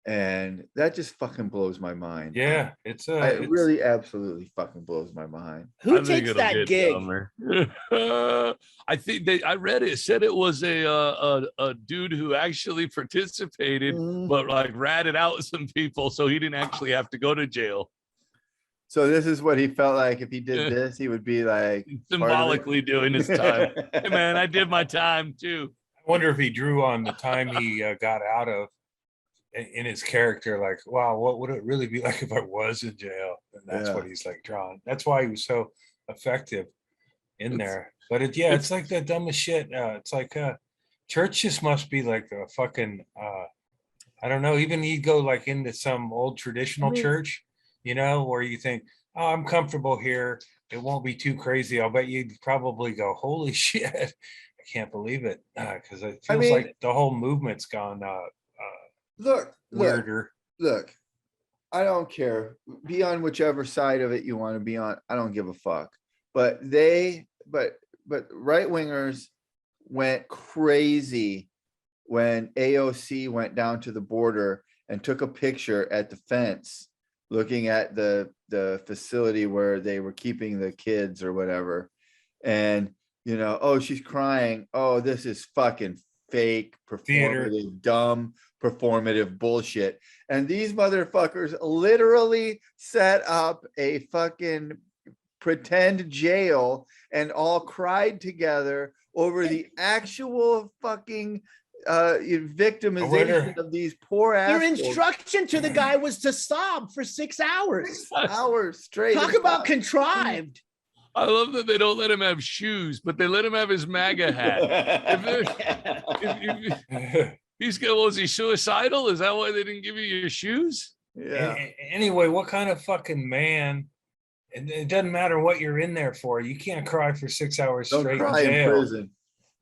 And that just fucking blows my mind. Yeah, it really absolutely fucking blows my mind. Who takes that gig? I think I read it said it was a dude who actually participated, but like ratted out some people, so he didn't actually have to go to jail. So this is what he felt like if he did this, he would be like symbolically doing his time. Hey man, I did my time too. I wonder if he drew on the time he got out of in his character, like, wow, what would it really be like if I was in jail? And that's what he's like drawing. That's why he was so effective in there. But it's like the dumbest shit. It's like church just must be like a fucking I don't know, even you go like into some old traditional church, where you think, oh, I'm comfortable here, it won't be too crazy. I'll bet you'd probably go, holy shit, I can't believe it. Because it feels like the whole movement's gone Look, weirder. I don't care. Be on whichever side of it you want to be on. I don't give a fuck. But right wingers went crazy when AOC went down to the border and took a picture at the fence, looking at the facility where they were keeping the kids or whatever. And, oh, she's crying. Oh, this is fucking fake, performative, dumb, performative bullshit. And these motherfuckers literally set up a fucking pretend jail and all cried together over the actual fucking victimization of these poor assholes. Your instruction to the guy was to sob for 6 hours. 6 hours straight. Talk about contrived. I love that they don't let him have shoes, but they let him have his MAGA hat. Was he suicidal? Is that why they didn't give you your shoes? Yeah. Anyway, what kind of fucking man? And it doesn't matter what you're in there for. You can't cry for 6 hours straight in jail. In prison.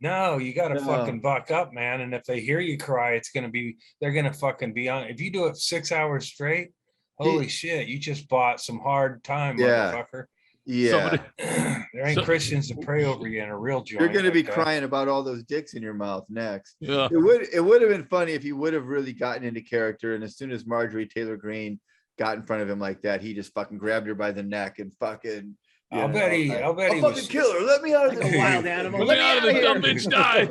No, you got to fucking buck up, man. And if they hear you cry, they're going to fucking be on. If you do it 6 hours straight, holy shit, you just bought some hard time, motherfucker. Yeah. There ain't Christians to pray over you in a real joint. You're going to be crying about all those dicks in your mouth next. Yeah. It would have been funny if he would have really gotten into character. And as soon as Marjorie Taylor Greene got in front of him like that, he just fucking grabbed her by the neck and fucking. I'll bet he was kill her. Let me out of like a wild animal. Let me out of the dumb bitch dies.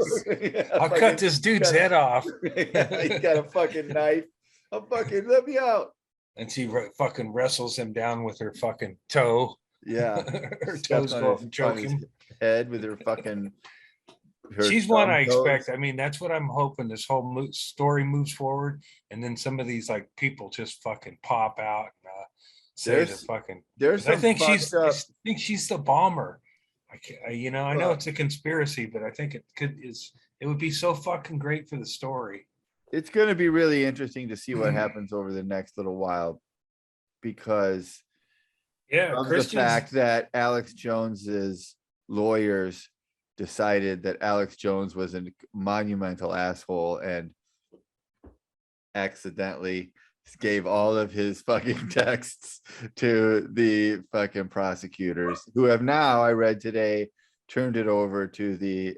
I'll cut this dude's head off. He's got a fucking knife. Let me out. And she fucking wrestles him down with her fucking toe. Yeah. Her toes go up and choke him. Head with her fucking. She's one I expect. I mean, that's what I'm hoping. This whole story moves forward, and then some of these like people just fucking pop out and say the fucking. I think she's the bomber. I know it's a conspiracy, but I think it would be so fucking great for the story. It's going to be really interesting to see what happens over the next little while, because of the fact that Alex Jones's lawyers decided that Alex Jones was a monumental asshole and accidentally gave all of his fucking texts to the fucking prosecutors, who have now, I read today, turned it over to the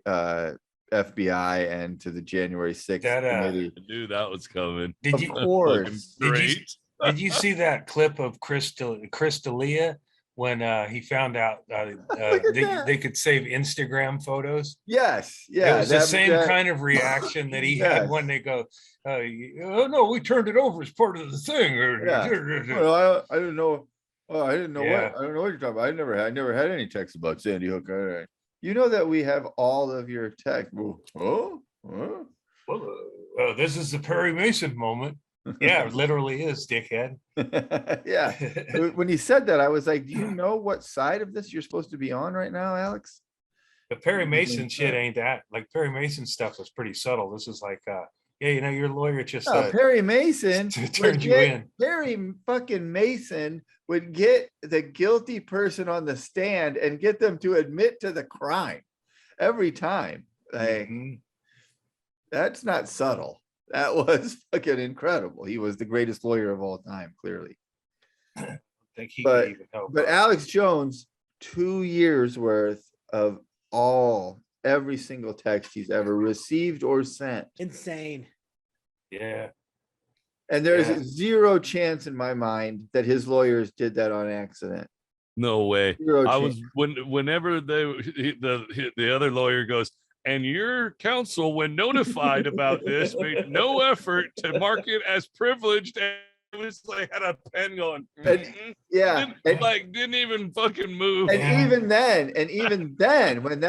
FBI and to the January 6th committee. I knew that was coming. Of course. Did you see that clip of Chris D'Elia when he found out they could save Instagram photos? Yes. Yeah. It was the same kind of reaction that he had when they go, oh no, we turned it over as part of the thing. Well, I didn't know. Oh, I didn't know what. I don't know what you're talking about. I never had any texts about Sandy Hook. You know that we have all of your text. Oh. Well, this is the Perry Mason moment. Yeah, it literally is, dickhead. Yeah. When he said that, I was like, do you know what side of this you're supposed to be on right now, Alex? The Perry Mason shit ain't that. Like Perry Mason stuff is pretty subtle. This is like, yeah, you know, your lawyer just Perry Mason turned you in. Perry fucking Mason would get the guilty person on the stand and get them to admit to the crime every time. Like, that's not subtle. That was fucking incredible. He was the greatest lawyer of all time, clearly. I think he But could even help. But Alex Jones, 2 years worth of every single text he's ever received or sent. Insane. Yeah. And there's zero chance in my mind that his lawyers did that on accident. No way. Zero I chance. was whenever the other lawyer goes, and your counsel, when notified about this, made no effort to mark it as privileged, and it was like had a pen going. Didn't even fucking move. And even then, when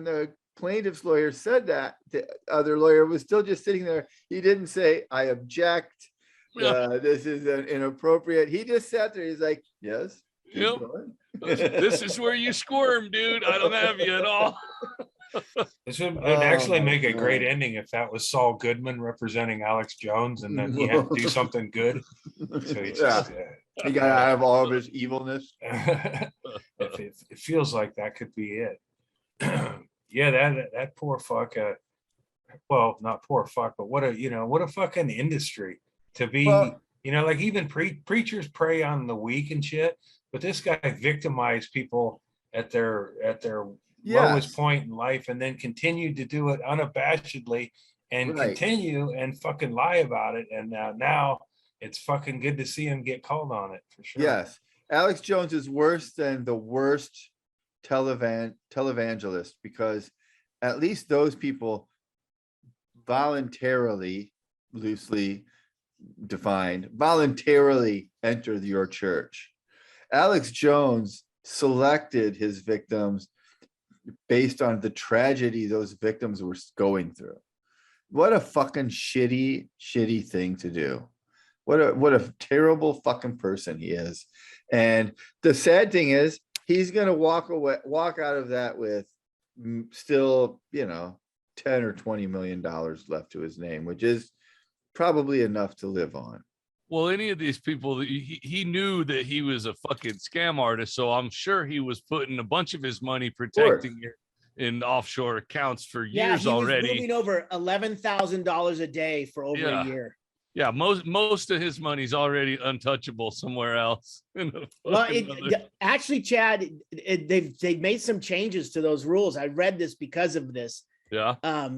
the plaintiff's lawyer said that, the other lawyer was still just sitting there. He didn't say, I object. This is inappropriate. He just sat there. He's like, yes. Yep. This is where you squirm, dude. I don't have you at all. This would actually make a great ending if that was Saul Goodman representing Alex Jones, and then he had to do something good. So he just, he got out of all of his evilness. It feels like that could be it. Yeah, that poor fuck. Well, not poor fuck, but what a fucking industry to be. Like even preachers prey on the weak and shit, but this guy victimized people at their lowest point in life, and then continued to do it unabashedly, and continue and fucking lie about it. And now it's fucking good to see him get called on it for sure. Yes, Alex Jones is worse than the worst televangelist, because at least those people voluntarily, loosely defined, voluntarily entered your church. Alex Jones selected his victims based on the tragedy those victims were going through. What a fucking shitty thing to do. What a terrible fucking person he is. And the sad thing is, he's gonna walk out of that with still, $10 or $20 million left to his name, which is probably enough to live on. Well, any of these people, he knew that he was a fucking scam artist, so I'm sure he was putting a bunch of his money protecting it in offshore accounts for years already. He was moving over $11,000 a day for over a year. Yeah, most of his money's already untouchable somewhere else. Well, actually, Chad, they've made some changes to those rules. I read this because of this. Yeah.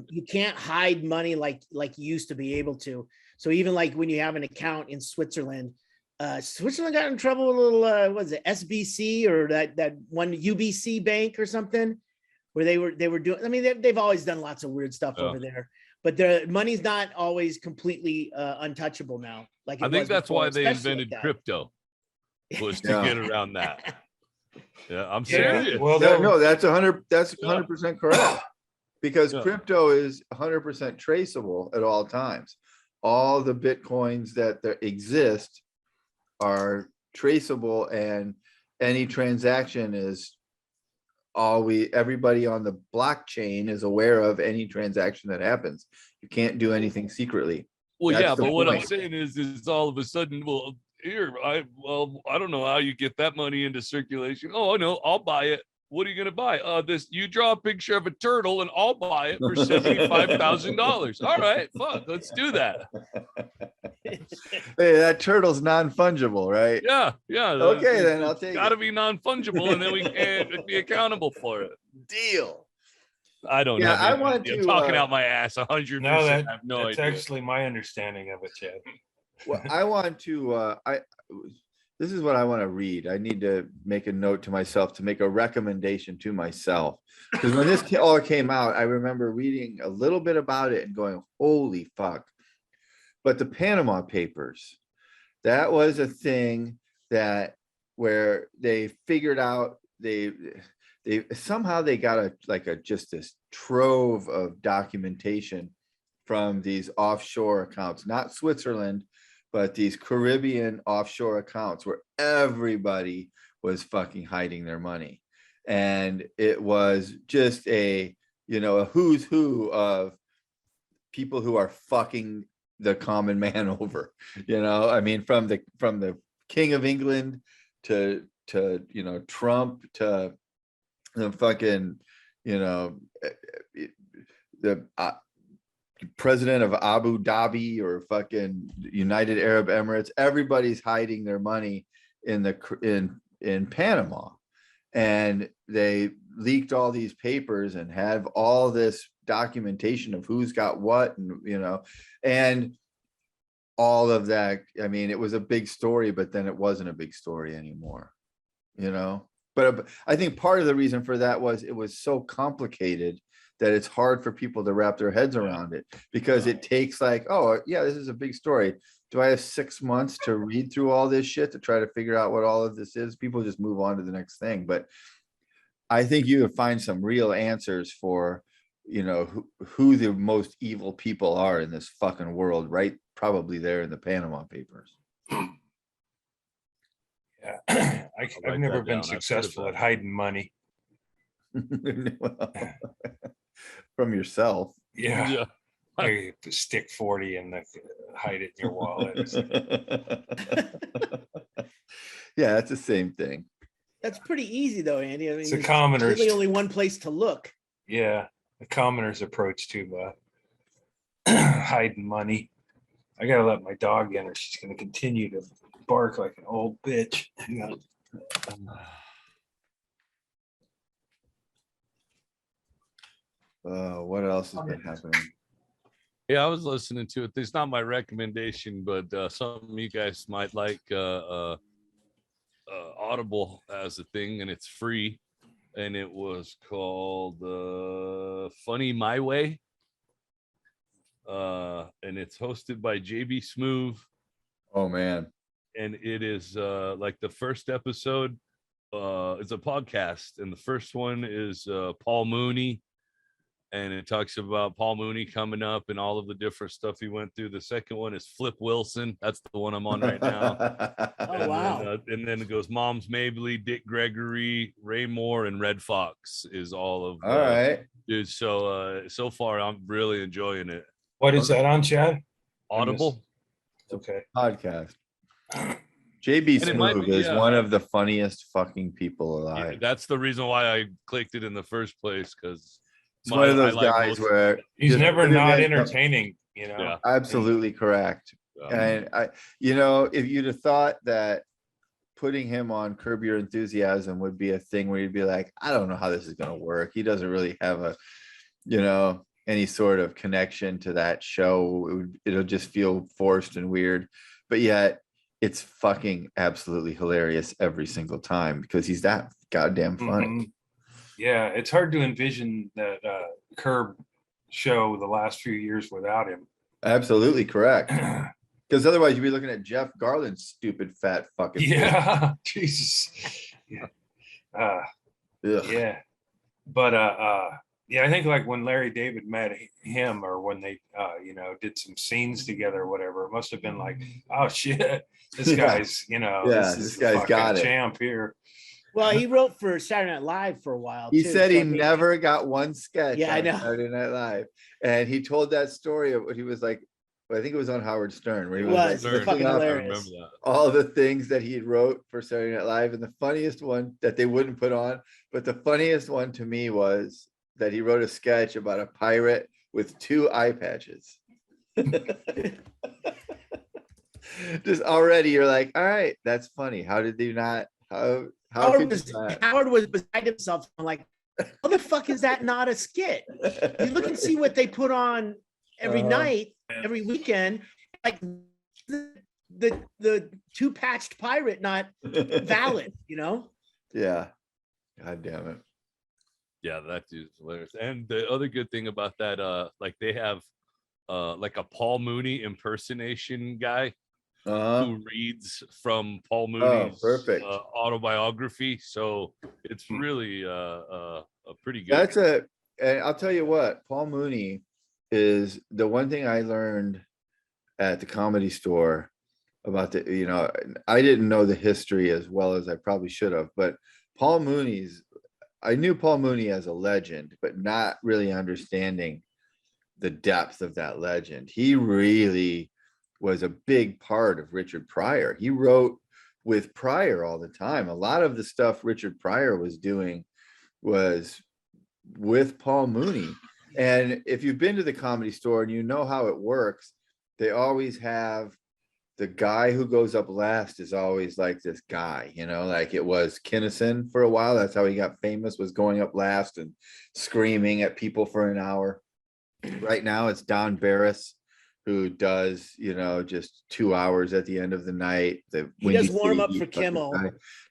You can't hide money like you used to be able to. So even like when you have an account in Switzerland, Switzerland got in trouble with a little, what is it, SBC or that one UBC bank or something, where they were doing. I mean, they've always done lots of weird stuff over there, but their money's not always completely untouchable now. Like I think that's why they invented crypto, was to get around that. Yeah, I'm serious. Well, that's 100% correct, because crypto is 100% traceable at all times. All the Bitcoins that exist are traceable, and any transaction is everybody on the blockchain is aware of any transaction that happens. You can't do anything secretly. Well, but what I'm saying is all of a sudden, I don't know how you get that money into circulation. Oh, no, I'll buy it. What are you going to buy? You draw a picture of a turtle and I'll buy it for $75,000. All right, fuck, let's do that. Hey, that turtle's non-fungible, right? Yeah. Okay, then I'll take it. Got to be non-fungible, and then we can't be accountable for it. Deal. I don't know. I want to. I'm talking out my ass 100%. No, I have no that's idea. actually my understanding of it, Chad. Well, I want to. This is what I want to read. I need to make a note to myself to make a recommendation to myself, because when this all came out, I remember reading a little bit about it and going, "Holy fuck!" But the Panama Papers, that was a thing where they figured out they got just this trove of documentation from these offshore accounts, not Switzerland, but these Caribbean offshore accounts where everybody was fucking hiding their money. And it was just a who's who of people who are fucking the common man over. I mean, from the King of England to Trump to the fucking the president of Abu Dhabi or fucking United Arab Emirates. Everybody's hiding their money in Panama, and they leaked all these papers and have all this documentation of who's got what, and all of that. I mean, it was a big story, but then it wasn't a big story anymore, But I think part of the reason for that was it was so complicated that it's hard for people to wrap their heads around it, because it takes this is a big story. Do I have 6 months to read through all this shit to try to figure out what all of this is? People just move on to the next thing. But I think you would find some real answers for, who the most evil people are in this fucking world, right? Probably there in the Panama Papers. Yeah, I've never been successful at hiding money. From yourself. Yeah. I stick 40 and hide it in your wallet. Yeah, that's the same thing. That's pretty easy though, Andy. I mean, it's a commoner's really only one place to look. Yeah, the commoner's approach to hiding money. I gotta let my dog in, or she's gonna continue to bark like an old bitch. Hang on. What else has been happening? Yeah, I was listening to it. It's not my recommendation, but something you guys might like. Audible as a thing, and it's free, and it was called Funny My Way, and it's hosted by JB Smoove. Oh man. And it is like the first episode is a podcast, and the first one is Paul Mooney, and it talks about Paul Mooney coming up and all of the different stuff he went through. The second one is Flip Wilson. That's the one I'm on right now. Oh, wow. And then it goes Moms Mabley, Dick Gregory, Ray Moore, and Red Fox is all of. All right, dude. So far, I'm really enjoying it. What is that on, Chad? Audible. Okay. Podcast. JB Smoove is one of the funniest fucking people alive. Yeah, that's the reason why I clicked it in the first place, because it's one of those guys where he's never not entertaining, Yeah. Absolutely correct. And if you'd have thought that putting him on Curb Your Enthusiasm would be a thing where you'd be like, I don't know how this is going to work. He doesn't really have any sort of connection to that show. It'll just feel forced and weird, but yet it's fucking absolutely hilarious every single time because he's that goddamn funny. Mm-hmm. Yeah, it's hard to envision that Curb show the last few years without him. Absolutely correct. Because otherwise you'd be looking at Jeff Garland's stupid fat fucking face. Jesus. Yeah. Yeah. But I think like when Larry David met him, or when they did some scenes together or whatever, it must have been like, oh shit, this guy's this guy's got it. Champ here. Well, he wrote for Saturday Night Live for a while. He said he never got one sketch on Saturday Night Live. And he told that story of what he was like, I think it was on Howard Stern, where he was like, fucking hilarious. All the things that he wrote for Saturday Night Live. And the funniest one that they wouldn't put on, but the funniest one to me was that he wrote a sketch about a pirate with 2 eye patches. Just already you're like, all right, that's funny. How did they not? Howard was beside himself. I'm like, how the fuck is that not a skit? You look and see what they put on every night, every weekend. Like the 2-patched pirate, not valid, Yeah. God damn it. Yeah, that dude's hilarious. And the other good thing about that, like they have like a Paul Mooney impersonation guy. who reads from Paul Oh, Mooney's perfect. autobiography. So it's really a pretty good. That's and I'll tell you what, Paul Mooney is the one thing I learned at the Comedy Store about I didn't know the history as well as I probably should have, but I knew Paul Mooney as a legend, but not really understanding the depth of that legend. He really was a big part of Richard Pryor. He wrote with Pryor all the time. A lot of the stuff Richard Pryor was doing was with Paul Mooney. And if you've been to the Comedy Store and you know how it works, they always have the guy who goes up last is always like this guy, like it was Kinnison for a while. That's how he got famous, was going up last and screaming at people for an hour. Right now it's Don Barris, who does, just 2 hours at the end of the night. He does warm up for Kimmel.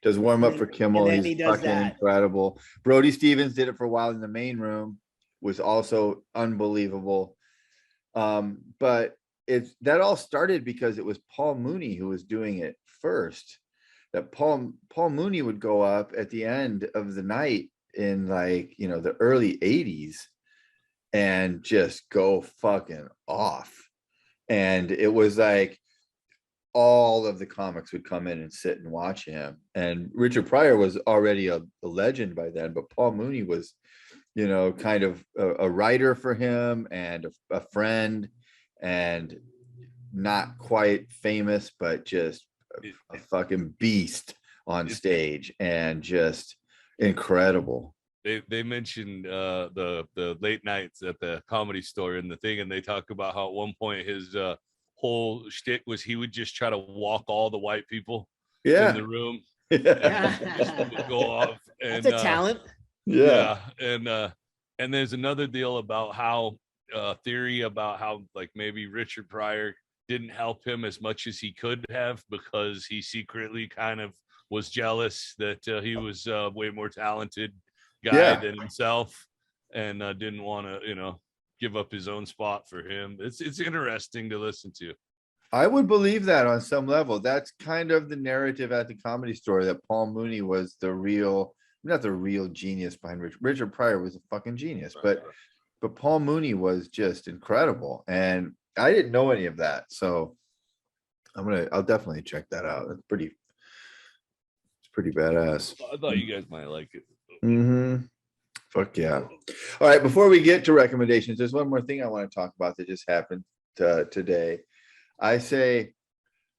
Does warm up for Kimmel. And then he does fucking that. Incredible. Brody Stevens did it for a while in the main room, was also unbelievable. But that all started because it was Paul Mooney who was doing it first. That Paul Mooney would go up at the end of the night in the early 80s and just go fucking off. And it was like all of the comics would come in and sit and watch him. And Richard Pryor was already a legend by then, but Paul Mooney was, kind of a writer for him and a friend, and not quite famous, but just a fucking beast on stage and just incredible. They mentioned the late nights at the Comedy Store and the thing, and they talk about how at one point his whole shtick was he would just try to walk all the white people in the room. Just go off. And, that's a talent. Yeah. And there's another deal about how theory about how maybe Richard Pryor didn't help him as much as he could have, because he secretly kind of was jealous that he was way more talented guy than himself, and didn't want to give up his own spot for him. It's interesting to listen to. I would believe that on some level. That's kind of the narrative at the Comedy Store, that Paul Mooney was not the real genius behind Richard Pryor was a fucking genius, but Paul Mooney was just incredible. And I didn't know any of that. So I'll definitely check that out. It's pretty badass. I thought you guys might like it. Mm-hmm. Fuck yeah. All right. Before we get to recommendations, there's one more thing I want to talk about that just happened today. I say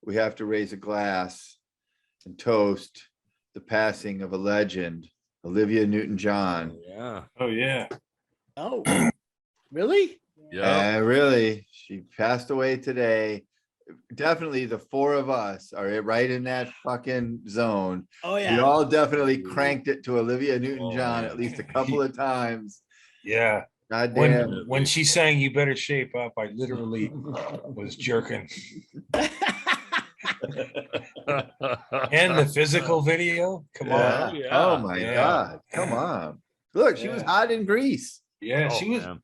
we have to raise a glass and toast the passing of a legend, Olivia Newton-John. Yeah. Oh yeah. Oh, really? Yeah. Really. She passed away today. Definitely the four of us are right in that fucking zone. Oh yeah. We all definitely cranked it to Olivia Newton-John at least a couple of times. Yeah. God damn. When she sang "You Better Shape Up," I literally was jerking. And the physical video. Come on. Yeah. Oh my God. Come on. Look, she was hot in Greece. Yeah, she was. Man.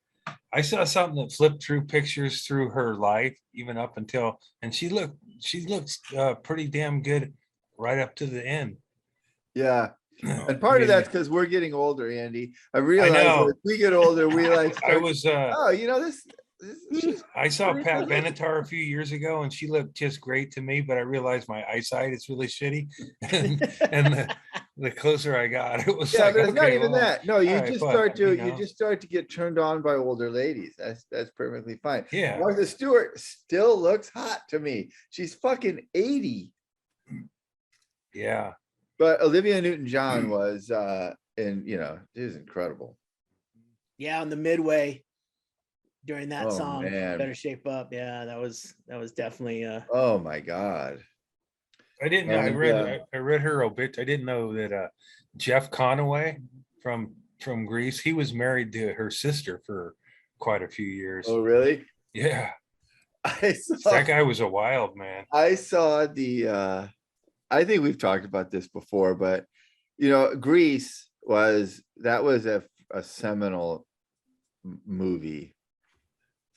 I saw something that flipped through pictures through her life, even up until, and she looks pretty damn good right up to the end. Yeah. And part of that's because we're getting older, Andy. I realize as we get older, we like I saw Pat Benatar a few years ago, and she looked just great to me, but I realized my eyesight is really shitty. and the closer I got, it was but it's not even that. No, you just start to get turned on by older ladies. That's perfectly fine. Yeah. Martha Stewart still looks hot to me. She's fucking 80. Yeah. But Olivia Newton-John was it was incredible. Yeah, on the midway during that song, man. Better Shape Up. Yeah, that was definitely oh my God. I didn't know. I read her obit. I didn't know that Jeff Conaway from Greece, he was married to her sister for quite a few years. Oh, really? Yeah. That guy was a wild man. I saw I think we've talked about this before, but Greece was a seminal movie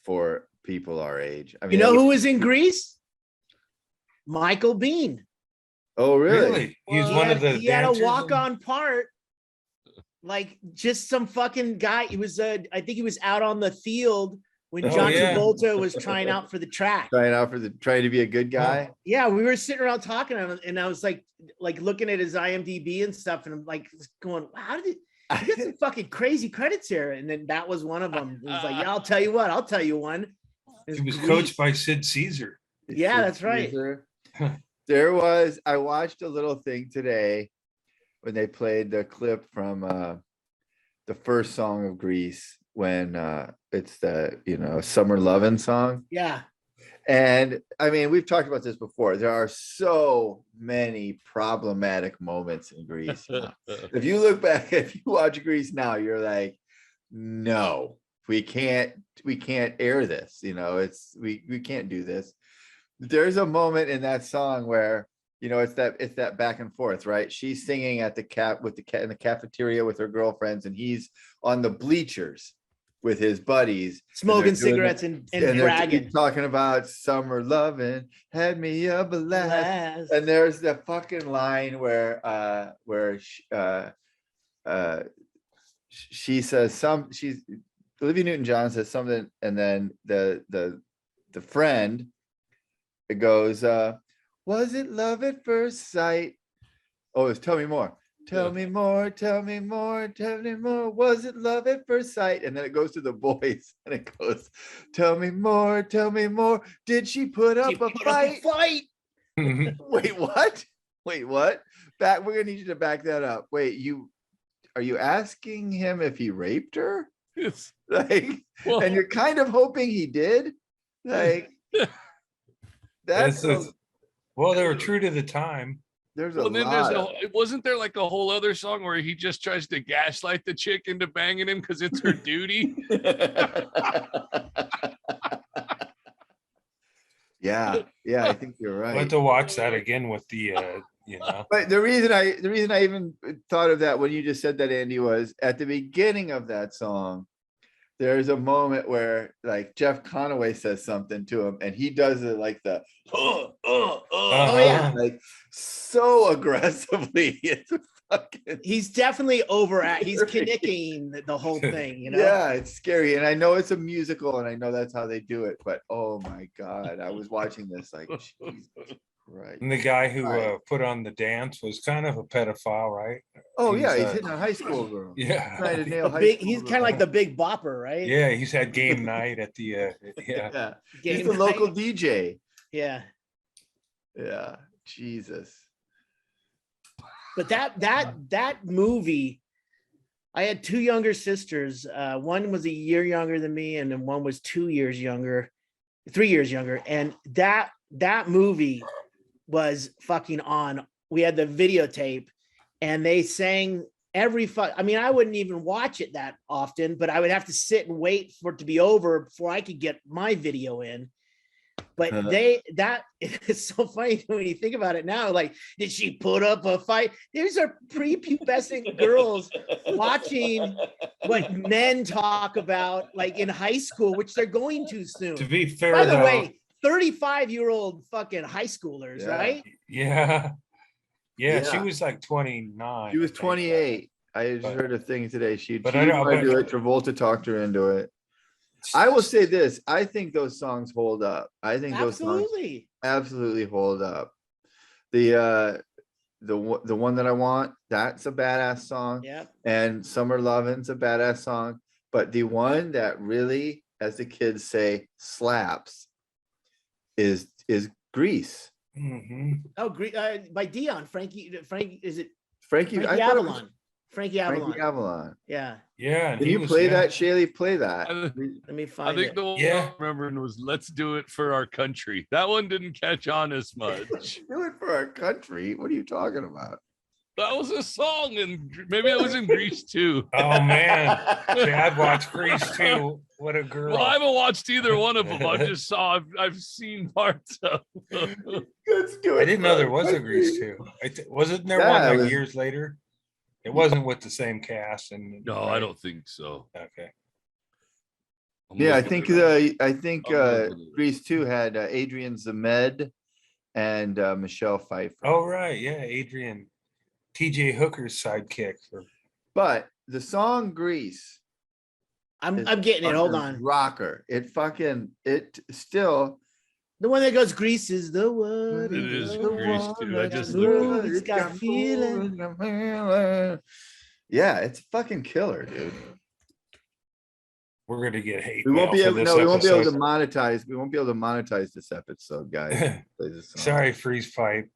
for people our age. I mean, who was in Greece? Michael Bean. Oh, really? He was one of the He had a dancers walk-on part, like just some fucking guy. He was I think he was out on the field when John Travolta was trying out for the track. Trying to be a good guy. Yeah, we were sitting around talking, and I was like looking at his IMDb and stuff, and I'm like going, wow, how did he got some fucking crazy credits here? And then that was one of them. It was like, yeah, I'll tell you one. He was coached by Sid Caesar. Yeah, that's right. I watched a little thing today when they played the clip from the first song of Grease, when it's the Summer Lovin' song. Yeah. And I mean, we've talked about this before. There are so many problematic moments in Grease. If you look back, if you watch Grease now, you're like, no, we can't air this. We can't do this. There's a moment in that song where it's that back and forth, right? She's singing at the in the cafeteria with her girlfriends, and he's on the bleachers with his buddies, smoking cigarettes and bragging, talking about summer loving, had me a blast. And there's the fucking line where she says Olivia Newton-John says something, and then the friend goes, was it love at first sight? Oh, it's tell me more. Tell me more, tell me more, tell me more. Was it love at first sight? And then it goes to the boys, and it goes, tell me more, tell me more. Did she put up a fight? Wait, what? Wait, what? We're gonna need you to back that up. Wait, are you asking him if he raped her? Yes. And you're kind of hoping he did? Well, they were true to the time. There's a lot. Wasn't there like a whole other song where he just tries to gaslight the chick into banging him because it's her duty? Yeah, I think you're right. I'll have to watch that again with the But the reason I even thought of that when you just said that, Andy, was at the beginning of that song, there's a moment where like Jeff Conaway says something to him, and he does it like the like so aggressively. It's fucking. He's definitely he's connecting the whole thing, Yeah, it's scary, and I know it's a musical, and I know that's how they do it. But oh my god, I was watching this like, Jesus Christ. And the guy who put on the dance was kind of a pedophile, right? Oh, he's hitting a high school girl. Yeah, trying to nail he's kind of like the Big Bopper, right? Yeah, he's had game night at the He's the local DJ. Yeah, Jesus. But that movie, I had two younger sisters. One was a year younger than me, and then one was 3 years younger. And that movie was fucking on. We had the videotape, and they sang I wouldn't even watch it that often, but I would have to sit and wait for it to be over before I could get my video in. But it's so funny when you think about it now. Like, did she put up a fight? These are prepubescent girls watching what men talk about, like in high school, which they're going to soon. To be fair, by the way, 35-year-old fucking high schoolers, right? Yeah. She was like 29. She was 28. I just heard a thing today. She tried to do it. Travolta talked her into it. I will say this. I think those songs hold up. I think those songs absolutely hold up. The one that I want, that's a badass song. Yeah. And Summer Lovin's a badass song. But the one that really, as the kids say, slaps is Grease. Mm-hmm. Oh, by Dion. Frankie, is it Frankie Avalon? Frankie Avalon. Yeah. Yeah. Can you play that, Chaille? Play that. Let me find I think it. the one I remember was "Let's Do It for Our Country." That one didn't catch on as much. Do it for our country. What are you talking about? That was a song, and maybe it was in Grease too. Oh man, Chad watched Grease too. What a girl! Well, I haven't watched either one of them. I've seen parts of them. Let's do it. I didn't know there was a Grease too. Wasn't there one like years later? It wasn't with the same cast, and no, I don't think so. Okay. I think Grease 2 had Adrian Zemed and Michelle Pfeiffer. Oh, right. Yeah. Adrian, TJ Hooker's sidekick. But the song Grease. I'm getting it. Hold fucking on. Rocker. It still. The one that goes, Grease is the word. It is the Grease, one too. I that's just smooth, looked it's got feeling. Yeah, it's fucking killer, dude. We're gonna get hate. We won't mail be for able. this No, we won't be able to episode. monetize. We won't be able to monetize this episode, guys. Play this song. Sorry, Freeze Pipe.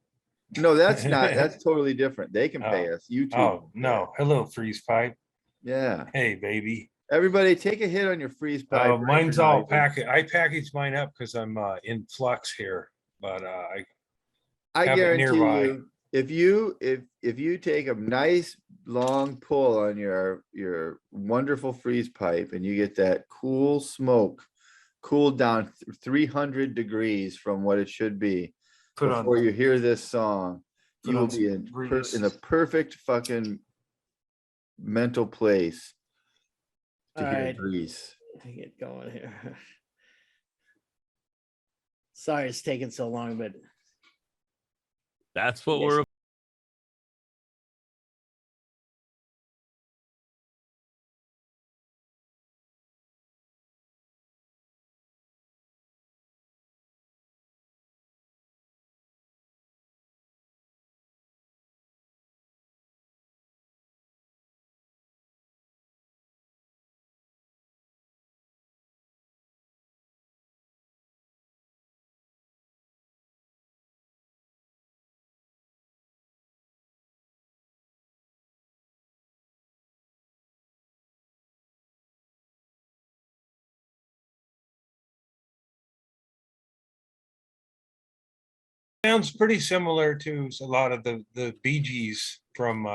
No, that's not. That's totally different. They can pay us. YouTube. Oh no! Hello, Freeze Pipe. Yeah. Hey, baby. Everybody, take a hit on your freeze pipe. right Mine's now. all packaged. I packaged mine up because I'm in flux here, but I have it guarantee nearby. you, if you take a nice long pull on your wonderful freeze pipe and you get that cool smoke, cooled down 300 degrees from what it should be, put on before you hear this song, put you will on be some Grease. in the perfect fucking mental place to All hear right. Grease. To get going here. Sorry it's taking so long, but That's what Yes. we're. Sounds pretty similar to a lot of the Bee Gees from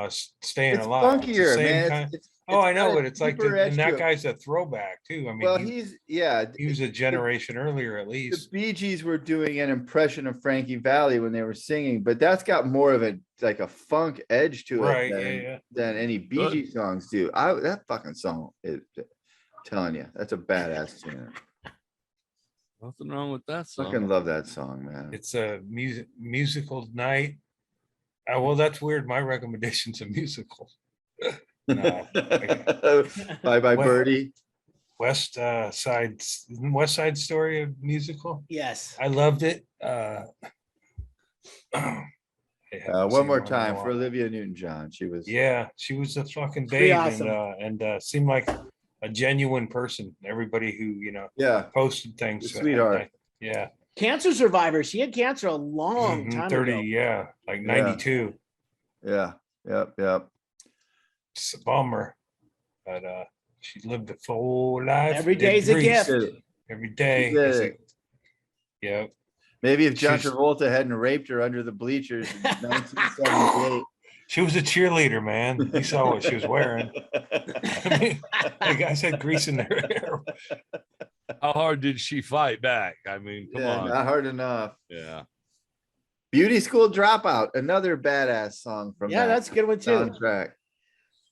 Staying It's Alive. It's the funkier, same man. kind. It's I know, got a but it's like, deeper edge and to that it. guy's a throwback too. I mean, Well, he he was a generation earlier at the least. Bee Gees were doing an impression of Frankie Valli when they were singing, but that's got more of a like a funk edge to it Right, than, yeah. than any Bee Good. Gees songs do. That fucking song is telling you, that's a badass tune. Nothing wrong with that song. Fucking love that song, man. It's a musical night. Well, that's weird. My recommendation's a musical. No, Bye bye Well- birdie. West Side Story of musical. yes. I loved it. One more time for Olivia Newton-John. She was Yeah, she was a fucking Pretty babe awesome. and seemed like a genuine person. Everybody who yeah. posted things. Sweetheart. Yeah. Cancer survivor. She had cancer a long Mhm, time 30, ago. yeah, like Yeah. 92. Yeah. Yep. It's a bummer, but she lived a full life. Every lived day's a Grease. gift. Every day. She did is it. Yeah. Maybe if John She's- Travolta hadn't raped her under the bleachers in 1978. She was a cheerleader, man. You saw what she was wearing. I mean, the guy said grease in their hair. How hard did she fight back? I mean, come Yeah, on. not hard enough. Yeah. Beauty School Dropout, another badass song from Yeah, that that's a good one too. soundtrack.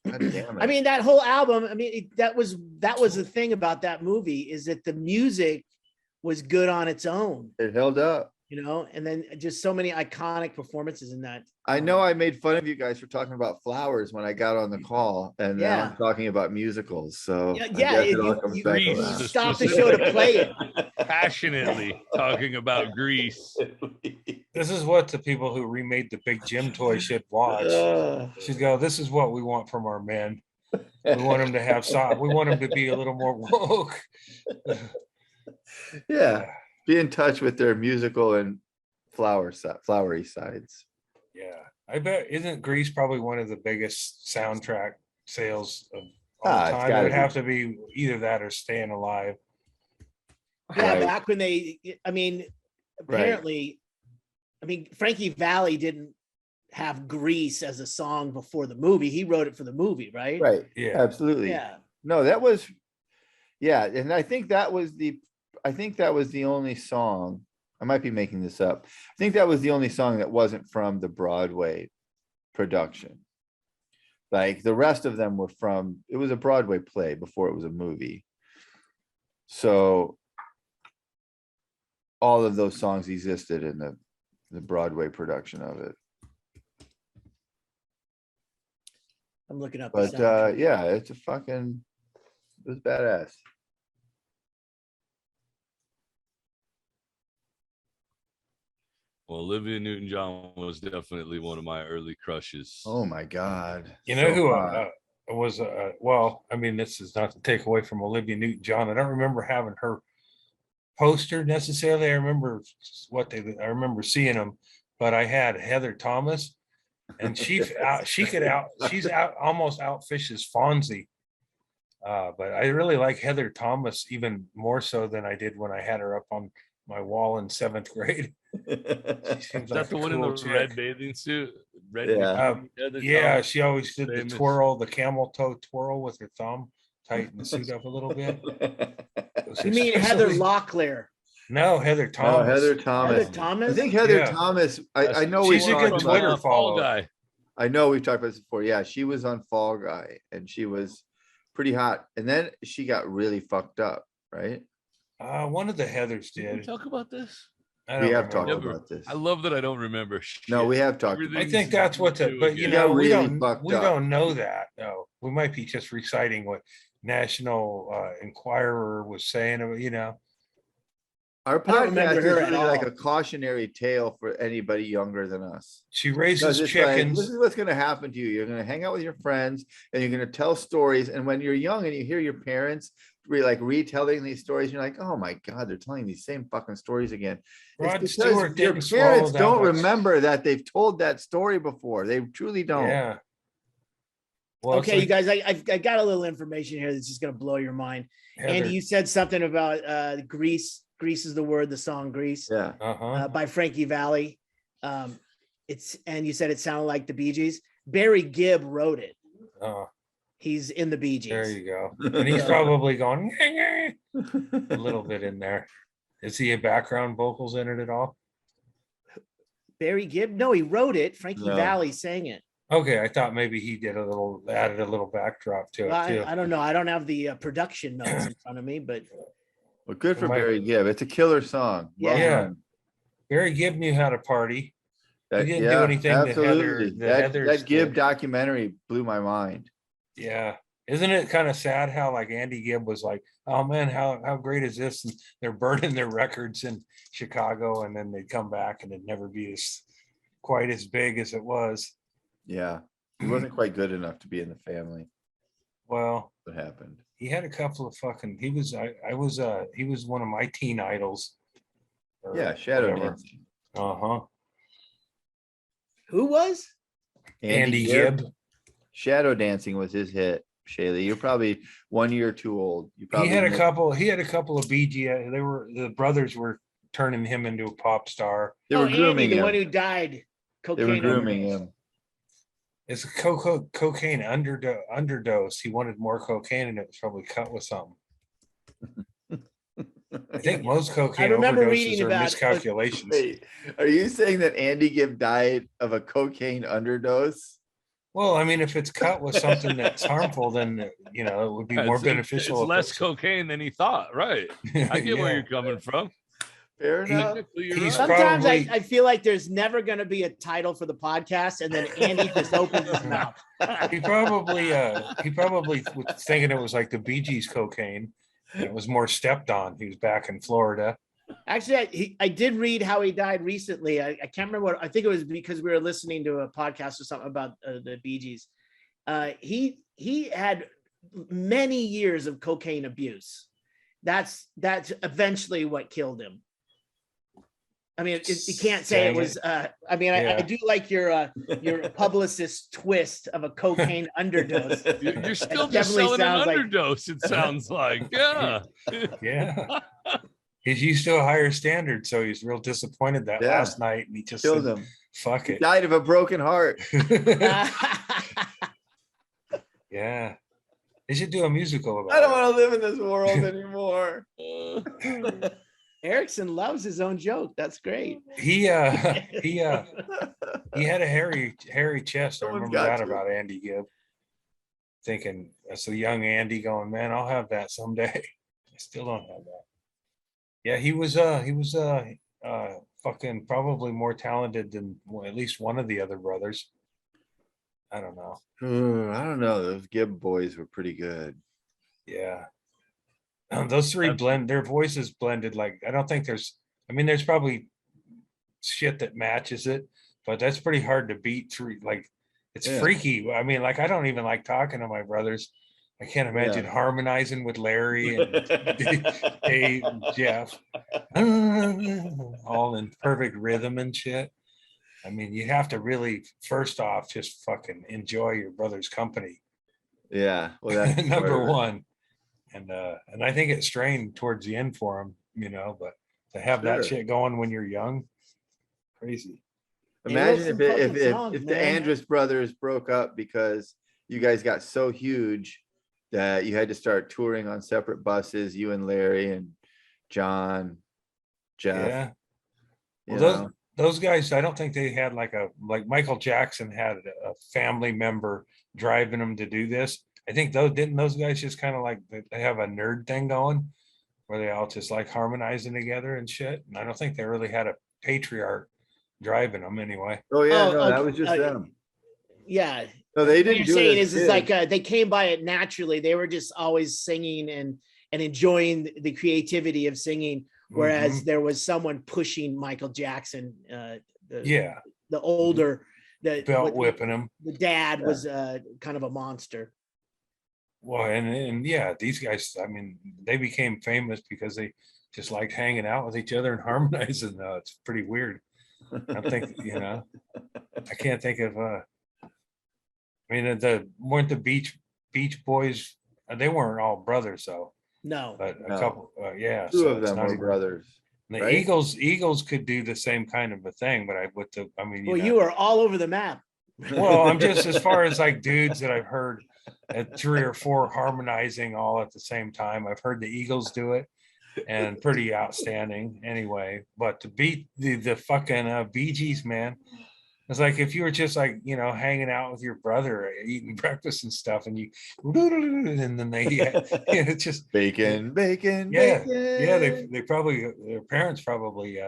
God damn it. I mean, that whole album, I mean, that was the thing about that movie, is that the music was good on its own, it held up. you know, and then just so many iconic performances in that. I know I made fun of you guys for talking about flowers when I got on the call, and now I'm Yeah. talking about musicals. So Yeah, I yeah, guess it all you- comes you- back you around. Stop the show to play it. Passionately talking about Grease. This is what the people who remade the Big Jim toy should watch. She's go, this is what we want from our men. We want them to have we want them to be a little more woke. Yeah, be in touch with their musical and flowery sides. Yeah. I bet, isn't Grease probably one of the biggest soundtrack sales of all Ah, it's time? It gotta would be. have to be either that or Staying Alive. Yeah, Right. back when I mean, apparently, I mean, Frankie Valli didn't have Grease as a song before the movie. He wrote it for the movie, right? Right. Yeah. Absolutely. Yeah. No, that was, yeah, and I think that was the only song. I might be making this up. I think that was the only song that wasn't from the Broadway production. Like the rest of them were from, it was a Broadway play before it was a movie. So all of those songs existed in the the Broadway production of it. I'm looking up. But yeah, it's it was badass. Well, Olivia Newton-John was definitely one of my early crushes. Oh my God. You know So who hot. was well, I mean, this is not to take away from Olivia Newton-John. I don't remember having her poster necessarily. I remember I remember seeing them, but I had Heather Thomas, and she's almost outfishes Fonzie. But I really like Heather Thomas even more so than I did when I had her up on my wall in 7th grade. She seems Is like that the a one in cool the chick. red bathing suit? Red Yeah. bikini, Heather Yeah, Thomas, she always did the famous. twirl, the camel toe twirl with her thumb, tighten the suit up a little bit. You mean Heather Locklear? No, Heather No, Thomas. Heather Thomas. Heather Thomas? I think Heather Yeah. Thomas, I know She's we've a good talked Twitter about, follow. Fall Guy. I know we've talked about this before. Yeah, she was on Fall Guy and she was pretty hot. And then she got really fucked up, right? One of the Heathers Did we did. talk about this? I We don't have talked remember. about this. I love that I don't remember. No, shit. we have talked about Everything's I think that's what the, new but you again. got know, we really don't fucked up. know that. No, we might be just reciting what National Enquirer was saying. You know, Our I don't remember podcast is her at really like all. a cautionary tale for anybody younger than us. she Because raises it's like, chickens. this is what's going to happen to you. You're going to hang out with your friends and you're going to tell stories. And when you're young and you hear your parents retelling these stories, you're like, oh my God, they're telling these same fucking stories again. Rod It's because Stewart your didn't swallow parents that don't much. remember that they've told that story before. They truly don't. Yeah. Well, Okay, you guys, I got a little information here that's just gonna blow your mind. Andy, you said something about Grease. Grease is the word, the song Grease, Yeah. by Frankie Valli. And you said it sounded like the Bee Gees. Barry Gibb wrote it. He's in the Bee Gees. There you go. And he's probably going a little bit in there. Is he a background vocals in it at all? Barry Gibb? No, he wrote it. Frankie No. Valli sang it. Okay, I thought maybe he added a little backdrop to it Well, too. I don't know. I don't have the production notes in front of me, but Well, good for Might- Barry Gibb. It's a killer song. Well Yeah. done. Barry Gibb knew how to party. That- didn't do yeah, anything that absolutely. Heathers That Gibb did. documentary blew my mind. Yeah. Isn't it kind of sad how like Andy Gibb was like, oh man, how great is this? And they're burning their records in Chicago, and then they'd come back and it'd never be quite as big as it was. Yeah. He wasn't quite good enough to be in the family. Well, What happened? he had a couple of he was one of my teen idols. or Yeah, Shadow whatever. Dancing. Uh-huh. who was? Andy Gibb. Shadow Dancing was his hit. Shaylee, you're probably 1 year too old. You He probably had a missed- couple of BG. The brothers were turning him into a pop star. They were Andy, grooming the one him. who died. They Cocaine were grooming overdose. him. It's a cocaine underdose. He wanted more cocaine, and it was probably cut with something. I think most cocaine remember overdoses reading are about- miscalculations. Wait, are you saying that Andy Gibb died of a cocaine underdose? Well, I mean, if it's cut with something that's harmful, then it would be more It's beneficial. if less it's- cocaine than he thought. Right. I get where Yeah. you're coming from. Fair enough. Technically, you're he's right. Sometimes probably- I feel like there's never going to be a title for the podcast, and then Andy just opens his mouth. He probably was thinking it was like the Bee Gees cocaine, and it was more stepped on. He was back in Florida. Actually, I did read how he died recently. I can't remember what. I think it was because we were listening to a podcast or something about the Bee Gees. He had many years of cocaine abuse. That's eventually what killed him. I mean, you can't say Dang it was. I Yeah. do like your publicist twist of a cocaine underdose. You're still It just definitely selling an sounds like- underdose. It sounds like, yeah. Yeah. He's used to a higher standard, so he's real disappointed that Yeah. last night, and he just Killed said, him. fuck He it. died of a broken heart. Yeah. They should do a musical about I don't it. want to live in this world anymore. Erickson loves his own joke. That's great. He had a hairy chest. I Someone's remember got that to. about Andy Gibb. Thinking that's a young Andy going, man, I'll have that someday. I still don't have that. Yeah, he was fucking probably more talented than at least one of the other brothers. I don't know. I don't know. Those Gibb boys were pretty good. Yeah. Those three blend, their voices blended. Like, I don't think there's probably shit that matches it, but that's pretty hard to beat through. Like, it's freaky. I mean, like, I don't even like talking to my brothers. I can't imagine harmonizing with Larry and Dave and Jeff, all in perfect rhythm and shit. I mean, you have to really, first off, just fucking enjoy your brother's company. Yeah. Well, that's number one. And I think it strained towards the end for him, but to have that shit going when you're young, crazy. Imagine if the Andrist brothers broke up because you guys got so huge that you had to start touring on separate buses, you and Larry and John, Jeff. Yeah. Well, those guys, I don't think they had like Michael Jackson had a family member driving them to do this. I think didn't those guys just kind of like they have a nerd thing going where they all just like harmonizing together and shit. And I don't think they really had a patriarch driving them anyway. Oh yeah, that was just them. Yeah. No, they didn't. What you're saying is it's like they came by it naturally. They were just always singing and enjoying the creativity of singing, whereas there was someone pushing Michael Jackson. The older, the belt whipping him. The dad was kind of a monster. Well, and these guys, I mean, they became famous because they just liked hanging out with each other and harmonizing. It's pretty weird. I think, I can't think of, I mean, weren't the Beach Boys, they weren't all brothers though. No. But a couple, Two of them were brothers. The right? Eagles could do the same kind of a thing, but you are all over the map. Well, I'm just, as far as like dudes that I've heard at 3 or 4 harmonizing all at the same time. I've heard the Eagles do it and pretty outstanding anyway. But to beat the fucking Bee Gees, man, it's like if you were just like, hanging out with your brother, eating breakfast and stuff, and you, and then they, it's just bacon. Yeah, they probably, their parents probably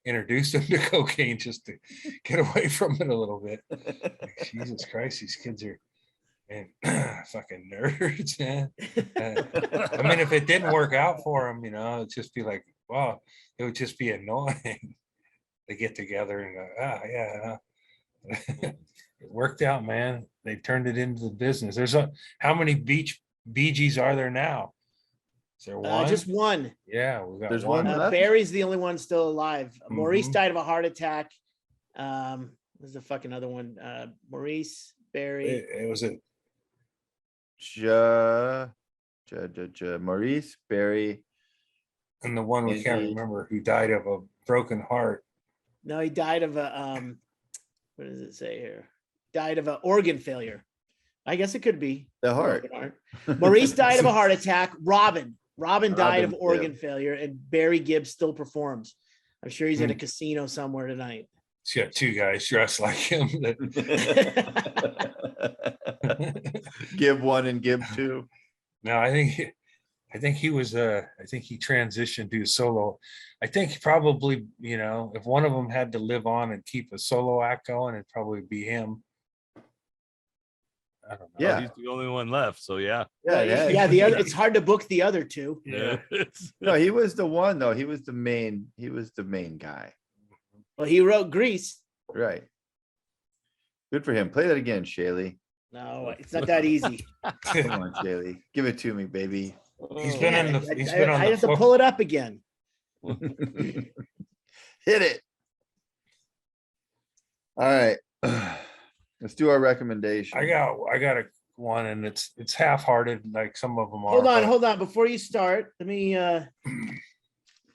introduced them to cocaine just to get away from it a little bit. Like, Jesus Christ, these kids are fucking nerds, man. I mean, if it didn't work out for them, it'd just be like, wow, it would just be annoying. They get together and go, it worked out, man. They turned it into the business. How many Bee Gees are there now? Is there one? Just one. Yeah, we got There's one. Barry's the only one still alive. Maurice died of a heart attack. There's the fucking other one. Maurice, Barry. It was a Maurice, Barry, and the one we can't remember who died of a broken heart. No, he died of a what does it say here? Died of an organ failure. I guess it could be the heart. Maurice died of a heart attack. Robin died of organ failure, and Barry Gibb still performs. I'm sure he's at a casino somewhere tonight. He's got 2 guys dressed like him. Gibb 1 and Gibb 2. No, I think he was I think he transitioned to solo. I think probably, if one of them had to live on and keep a solo act going, it'd probably be him. I don't know. Yeah, he's the only one left. So yeah. The other, it's hard to book the other 2. Yeah. No, he was the one though. He was the main guy. Well, he wrote Grease. Right. Good for him. Play that again, Chaille. No, it's not that easy. Come on, Chaille. Give it to me, baby. He's been on I have to pull it up again. Hit it. All right. Let's do our recommendation. I got one, and it's half-hearted, like some of them are. Hold on. Before you start, let me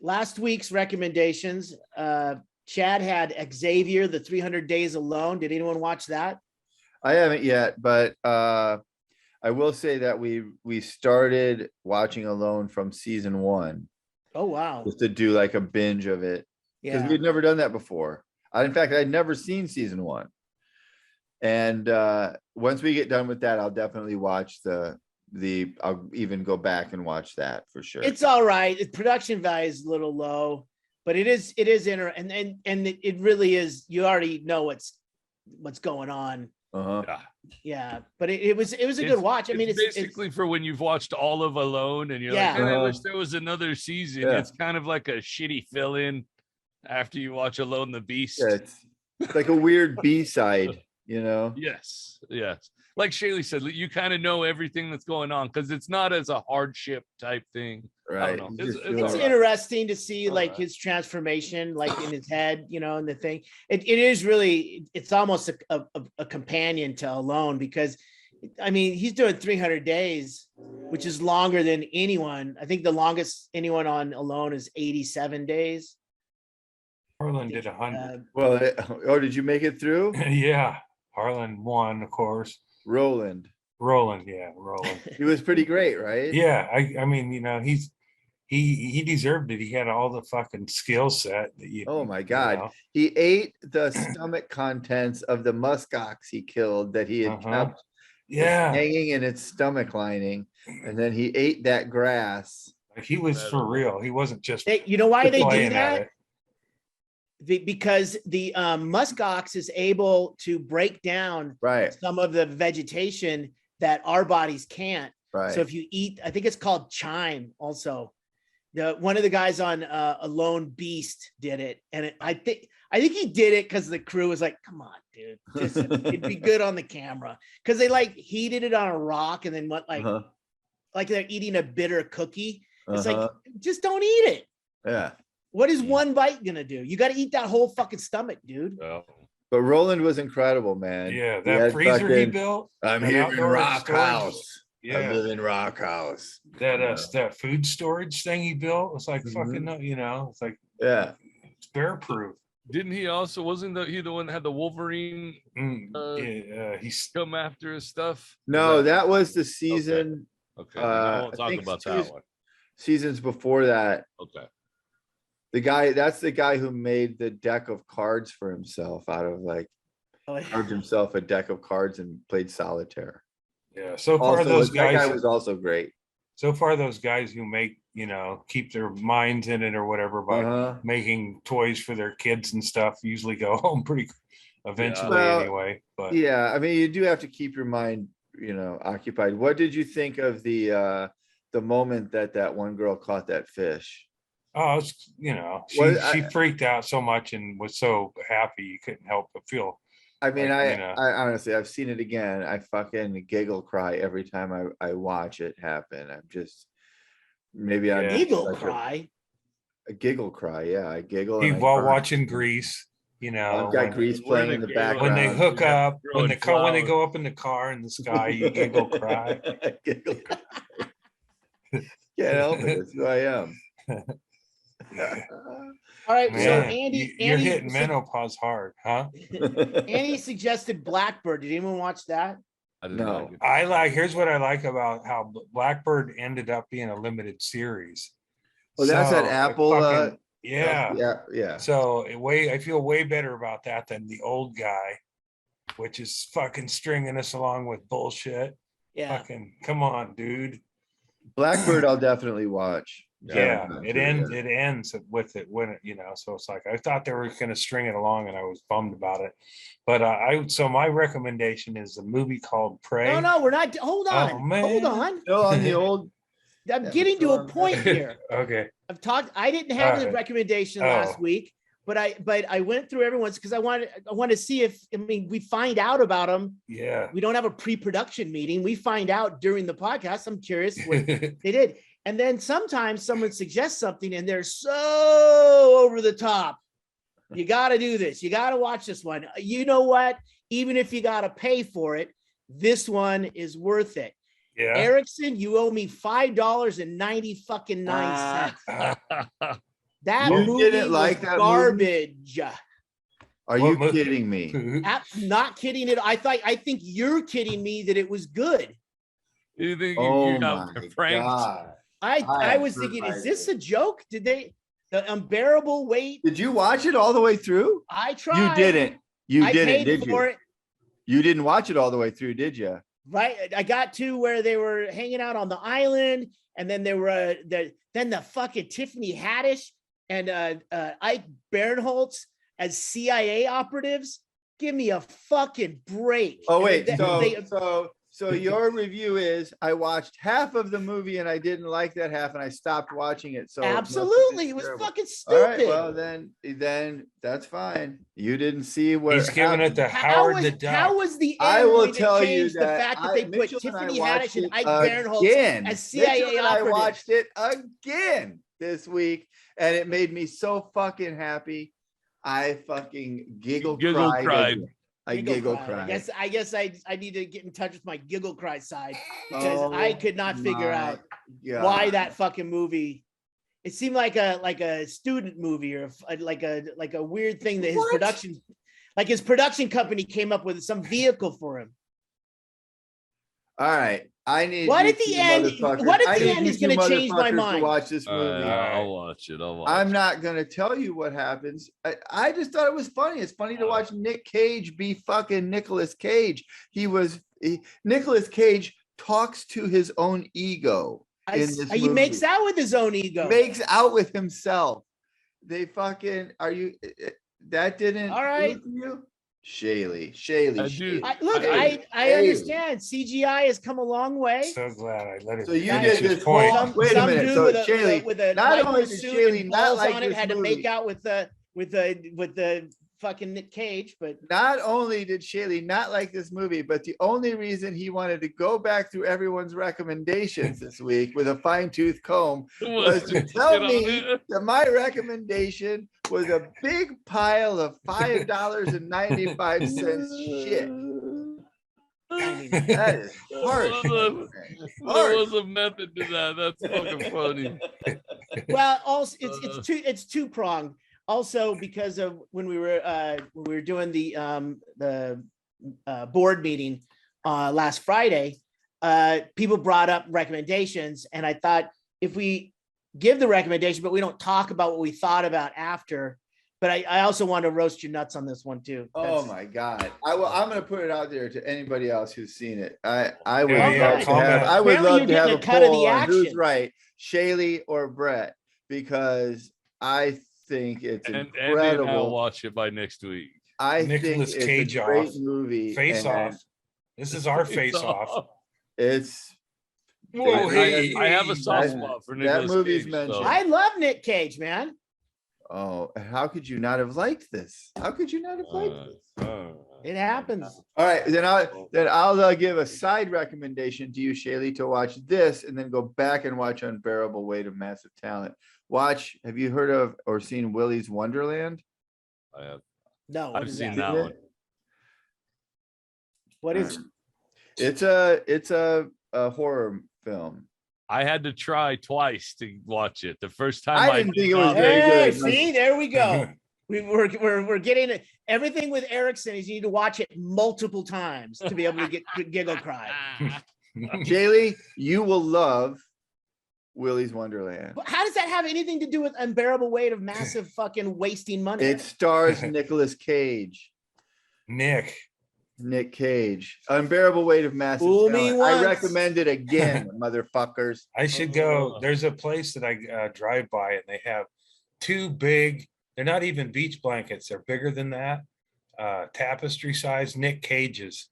last week's recommendations. Chad had Xavier, the 300 Days Alone. Did anyone watch that? I haven't yet, but I will say that we started watching Alone from season 1. Oh wow! Just to do like a binge of it, because we'd never done that before. In fact, I'd never seen season 1. And once we get done with that, I'll definitely watch I'll even go back and watch that for sure. It's all right. The production value is a little low. but it is and it really is. You already know what's going on. Yeah, but it was a good watch. I mean, it's basically for when you've watched all of Alone and you're like, man, I wish there was another season. Yeah. It's kind of like a shitty fill-in after you watch Alone the Beast. Yeah, it's like a weird B-side, you know? Yes. Like Chaille said, you kind of know everything that's going on because it's not as a hardship type thing. Right. I don't know. It's like, interesting to see like his transformation, like in his head, you know, and the thing. It is really, it's almost a companion to Alone, because I mean, he's doing 300 days, which is longer than anyone. I think the longest anyone on Alone is 87 days. Harlan did 100. Well, did you make it through? Yeah. Harlan won, of course. Roland. Yeah, Roland. He was pretty great, right? Yeah, I mean, you know, he deserved it. He had all the fucking skill set that you. Oh my God. You know. He ate the stomach contents of the muskox he killed that he had kept hanging in its stomach lining. And then he ate that grass. Like he was for real. He wasn't just. You know why they do that? Because the muskox is able to break down some of the vegetation that our bodies can't. Right. So if you eat, I think it's called chime also. One of the guys on Alone Beast did it. And I think he did it because the crew was like, come on, dude. It'd be good on the camera. Because they like heated it on a rock and then went like they're eating a bitter cookie. It's like, just don't eat it. Yeah. What is one bite gonna do? You got to eat that whole fucking stomach, dude. Oh. But Roland was incredible, man. Yeah, that freezer he built. I'm here in Rock House. Yeah. I live in Rock House. That food storage thing he built. It's like fucking, you know, it's like it's bear proof. Didn't he also? Wasn't he the one that had the Wolverine? He's come after his stuff. No, that was the season. Okay. I won't talk about that one. Seasons before that. Okay. That's the guy who made the deck of cards for himself out of carved himself a deck of cards and played solitaire. Yeah. So far, those guys. That guy was also great. So far, those guys who make, you know, keep their minds in it or whatever by making toys for their kids and stuff usually go home pretty eventually anyway. But yeah, I mean, you do have to keep your mind, you know, occupied. What did you think of the moment that one girl caught that fish? Oh, it's, you know, she freaked out so much and was so happy you couldn't help but feel. I mean, I honestly, I've seen it again. I fucking giggle cry every time I watch it happen. I'm just maybe I giggle cry. A giggle cry, yeah. I giggle. While watching Grease, you know, I've got Grease playing in the background. When they hook up, when they go up in the car in the sky, you giggle cry. Giggle cry. Can't help it. That's who I am. All right, Man, so Andy, you're hitting menopause hard, huh? Andy suggested Blackbird. Did anyone watch that? I didn't know. Here's what I like about how Blackbird ended up being a limited series. Well, that's at Apple. Yeah. So I feel way better about that than the old guy, which is fucking stringing us along with bullshit. Yeah. Fucking come on, dude. Blackbird, I'll definitely watch. Yeah, it ends with it when it, you know, so it's like I thought they were going to string it along and I was bummed about it. But so my recommendation is a movie called Prey. No, we're not. Hold on. Oh, man. Hold on. Still on the old. I'm getting to a point here. Okay. I didn't have the recommendation last week, but I went through everyone's because I want to see if, I mean, we find out about them. Yeah. We don't have a pre-production meeting. We find out during the podcast. I'm curious what they did. And then sometimes someone suggests something and they're so over the top. You got to do this. You got to watch this one. You know what? Even if you got to pay for it, this one is worth it. Yeah. Erickson, you owe me $5.99. That movie didn't like that garbage. Movie? Are you kidding me? Not kidding it. I think you're kidding me that it was good. You think you got pranked? God. I was thinking, is this a joke? Did they the unbearable weight? Did you watch it all the way through? I tried. You didn't. You didn't, did you? It. You didn't watch it all the way through, did you? Right. I got to where they were hanging out on the island, and then there were then the fucking Tiffany Haddish Ike Barinholtz as CIA operatives. Give me a fucking break. Oh wait, And so your review is I watched half of the movie and I didn't like that half and I stopped watching it. So absolutely, it was terrible. fucking All right, stupid. well then that's fine. You didn't see what He's giving it happened. to Howard the Duck. How was the end I will going to tell you change the that fact that they put Mitchell and I Tiffany watched Haddish and it Ike Barinholtz again. as CIA Mitchell and I operatives? watched it again this week, and it made me so fucking happy. I fucking cried. I giggle cried. I guess I need to get in touch with my giggle cry side, because I could not figure out why that fucking movie. It seemed like a student movie, or like a weird thing that his production company came up with some vehicle for him. All right, I need. What at the end? What at the end is going to change my mind? To watch this movie. I'll watch it. I'm not going to tell you what happens. I just thought it was funny. It's funny to watch Nick Cage be fucking Nicolas Cage. Nicolas Cage talks to his own ego. He makes out with his own ego. Makes out with himself. They fucking that didn't. All right. You? Chaille. I understand. CGI has come a long way. So glad I let it. So you did this point. Wait a minute. So Chaille, with a not only did suit Chaille and not balls like on it, this had to movie, make out with the fucking Nick Cage, but not only did Chaille not like this movie, but the only reason he wanted to go back through everyone's recommendations this week with a fine-tooth comb was to tell me that my recommendation was a big pile of $5.95 shit. That is harsh. There was a method to that. That's fucking funny. Well, also it's two-pronged. Also, because of when we were doing the board meeting last Friday, people brought up recommendations, and I thought if we give the recommendation, but we don't talk about what we thought about after. But I also want to roast your nuts on this one too. Oh my God! I'm going to put it out there to anybody else who's seen it. I would love to have a poll on who's right, Chaille or Brett, because I think it's incredible. Andy and I'll watch it by next week. I Nicolas think Cage it's a great movie. Face Off. This is our Face Off. It's. I have a soft spot for Nicolas that movie's Cage, mentioned. so. I love Nick Cage, man. Oh, how could you not have liked this? How could you not have liked this? It happens. All right, then I'll give a side recommendation to you, Chaille, to watch this and then go back and watch Unbearable Weight of Massive Talent. Have you heard of or seen Willy's Wonderland? I have. No, I've seen that one. What is it? It's a horror film. I had to try twice to watch it. The first time I didn't think it was very good. See, there we go. We're getting it. Everything with Erickson is you need to watch it multiple times to be able to get giggle cry. Chaille, you will love Willy's Wonderland. How does that have anything to do with Unbearable Weight of Massive fucking wasting money? It stars Nicolas Cage. Nick Cage. Unbearable Weight of Massive Talent. I recommend it again, motherfuckers. I should go. There's a place that I drive by, and they have two big, they're not even beach blankets. They're bigger than that. Tapestry size Nick Cages.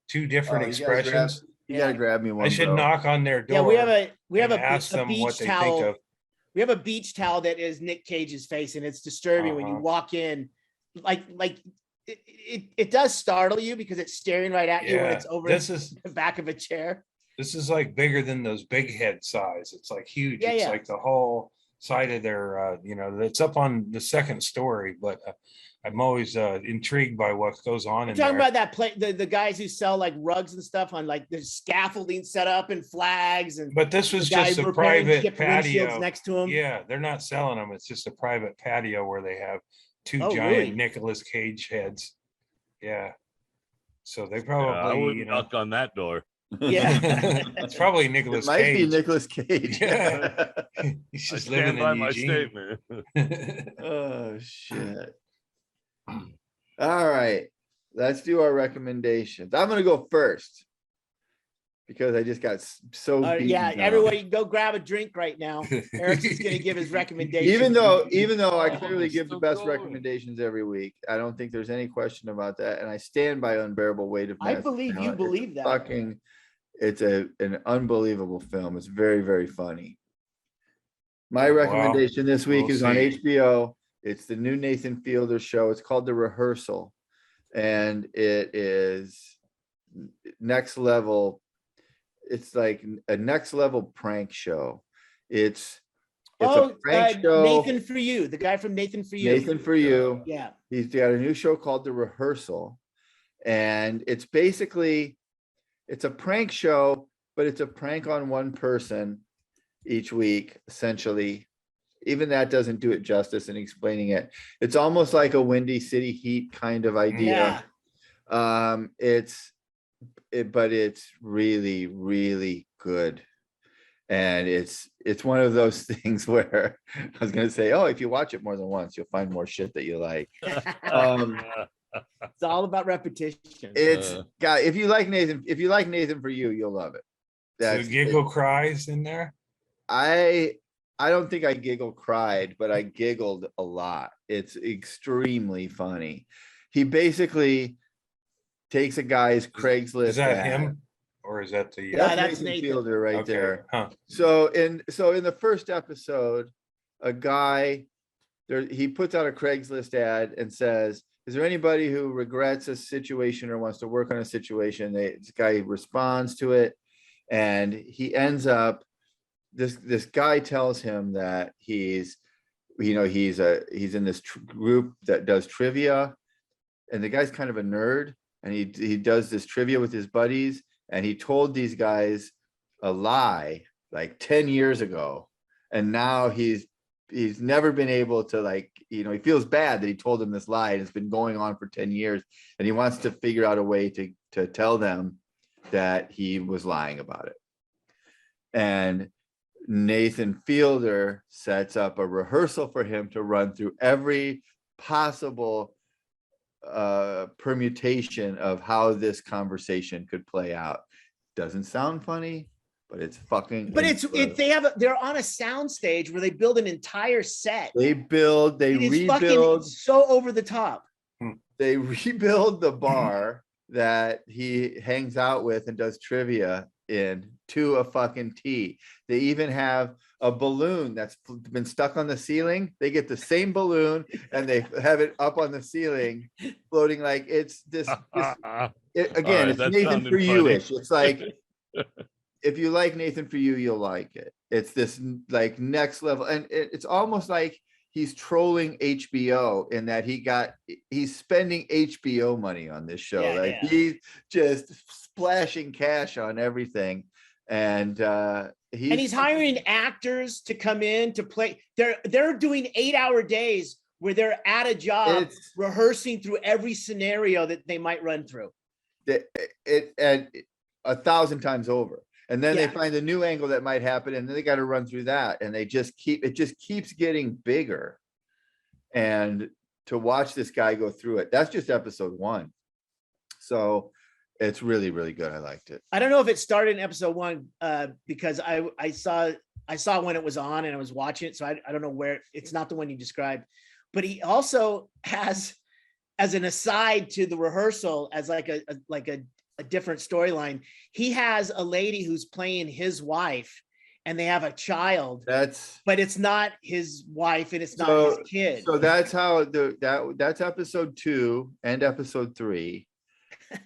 Two different expressions. You gotta grab me one. I should knock on their door. Yeah, we have a beach towel. Think of. We have a beach towel that is Nick Cage's face, and it's disturbing when you walk in. Like it does startle you because it's staring right at you when it's over the back of a chair. This is like bigger than those big head size. It's like huge. Yeah, it's like the whole side of their, it's up on the second story, but I'm always intrigued by what goes on in there. Talking about that the guys who sell like rugs and stuff on like there's scaffolding set up and flags and. But this was just a private patio next to them. Yeah, they're not selling them. It's just a private patio where they have two giant Nicolas Cage heads. Yeah. So they probably, I wouldn't knock on that door. Yeah. It's probably Nicolas Cage. It might be Nicolas Cage. Yeah. He's just living in my Eugene. statement. Oh, shit. All right. Let's do our recommendations. I'm going to go first because I just got so beaten yeah, down. everybody go grab a drink right now. Erickson's going to give his recommendation. Even though I clearly give the still best going. recommendations every week, I don't think there's any question about that. And I stand by Unbearable Weight of I Massive believe you Talent. believe that. It's an unbelievable film. It's very, very funny. My Wow. recommendation this week We'll is on see. HBO. It's the new Nathan Fielder show. It's called The Rehearsal, and it is next level. It's like a next level prank show. It's a prank show. Nathan For You, the guy from Nathan For You. Nathan For You. Yeah. He's got a new show called The Rehearsal. And it's basically, it's a prank show, but it's a prank on one person each week, essentially. Even that doesn't do it justice in explaining it. It's almost like a Windy City Heat kind of idea. Yeah. But it's really, really good. And it's one of those things where I was going to say, oh, if you watch it more than once, you'll find more shit that you like. It's all about repetition. If you like Nathan For You, you'll love it. So giggle cries in there. I don't think I giggle cried, but I giggled a lot. It's extremely funny. He basically takes a guy's Craigslist. Is that ad. him, or is that the? Yeah, that's Nathan Nathan. Fielder right Okay. there. Huh. So in the first episode, a guy he puts out a Craigslist ad and says, "Is there anybody who regrets a situation or wants to work on a situation?" This guy responds to it, and he ends up. This guy tells him that he's in this group that does trivia, and the guy's kind of a nerd, and he does this trivia with his buddies, and he told these guys a lie like 10 years ago, and now he's never been able to he feels bad that he told them this lie, and it's been going on for 10 years, and he wants to figure out a way to tell them that he was lying about it. And Nathan Fielder sets up a rehearsal for him to run through every possible permutation of how this conversation could play out. Doesn't sound funny, but it's fucking. But they're on a sound stage where they build an entire set. They rebuild. So over the top. They rebuild the bar that he hangs out with and does trivia in to a fucking T. They even have a balloon that's been stuck on the ceiling. They get the same balloon and they have it up on the ceiling, floating like it's this. It's Nathan For You-ish. It's like if you like Nathan For You, you'll like it. It's this like next level, and it's almost like he's trolling HBO in that he's spending HBO money on this show. He's just splashing cash on everything. And he's hiring actors to come in to play. They're doing 8-hour days where they're at a job rehearsing through every scenario that they might run through. And 1,000 times over. And then they find a new angle that might happen, and then they got to run through that. And it just keeps getting bigger. And to watch this guy go through it, that's just episode 1. So it's really, really good. I liked it. I don't know if it started in episode 1 because I saw when it was on and I was watching it. So I don't know where. It's not the one you described. But he also has, as an aside to the rehearsal, as like a different storyline, he has a lady who's playing his wife, and they have a child. But it's not his wife and it's not his kid. So that's how that's episode 2 and episode 3.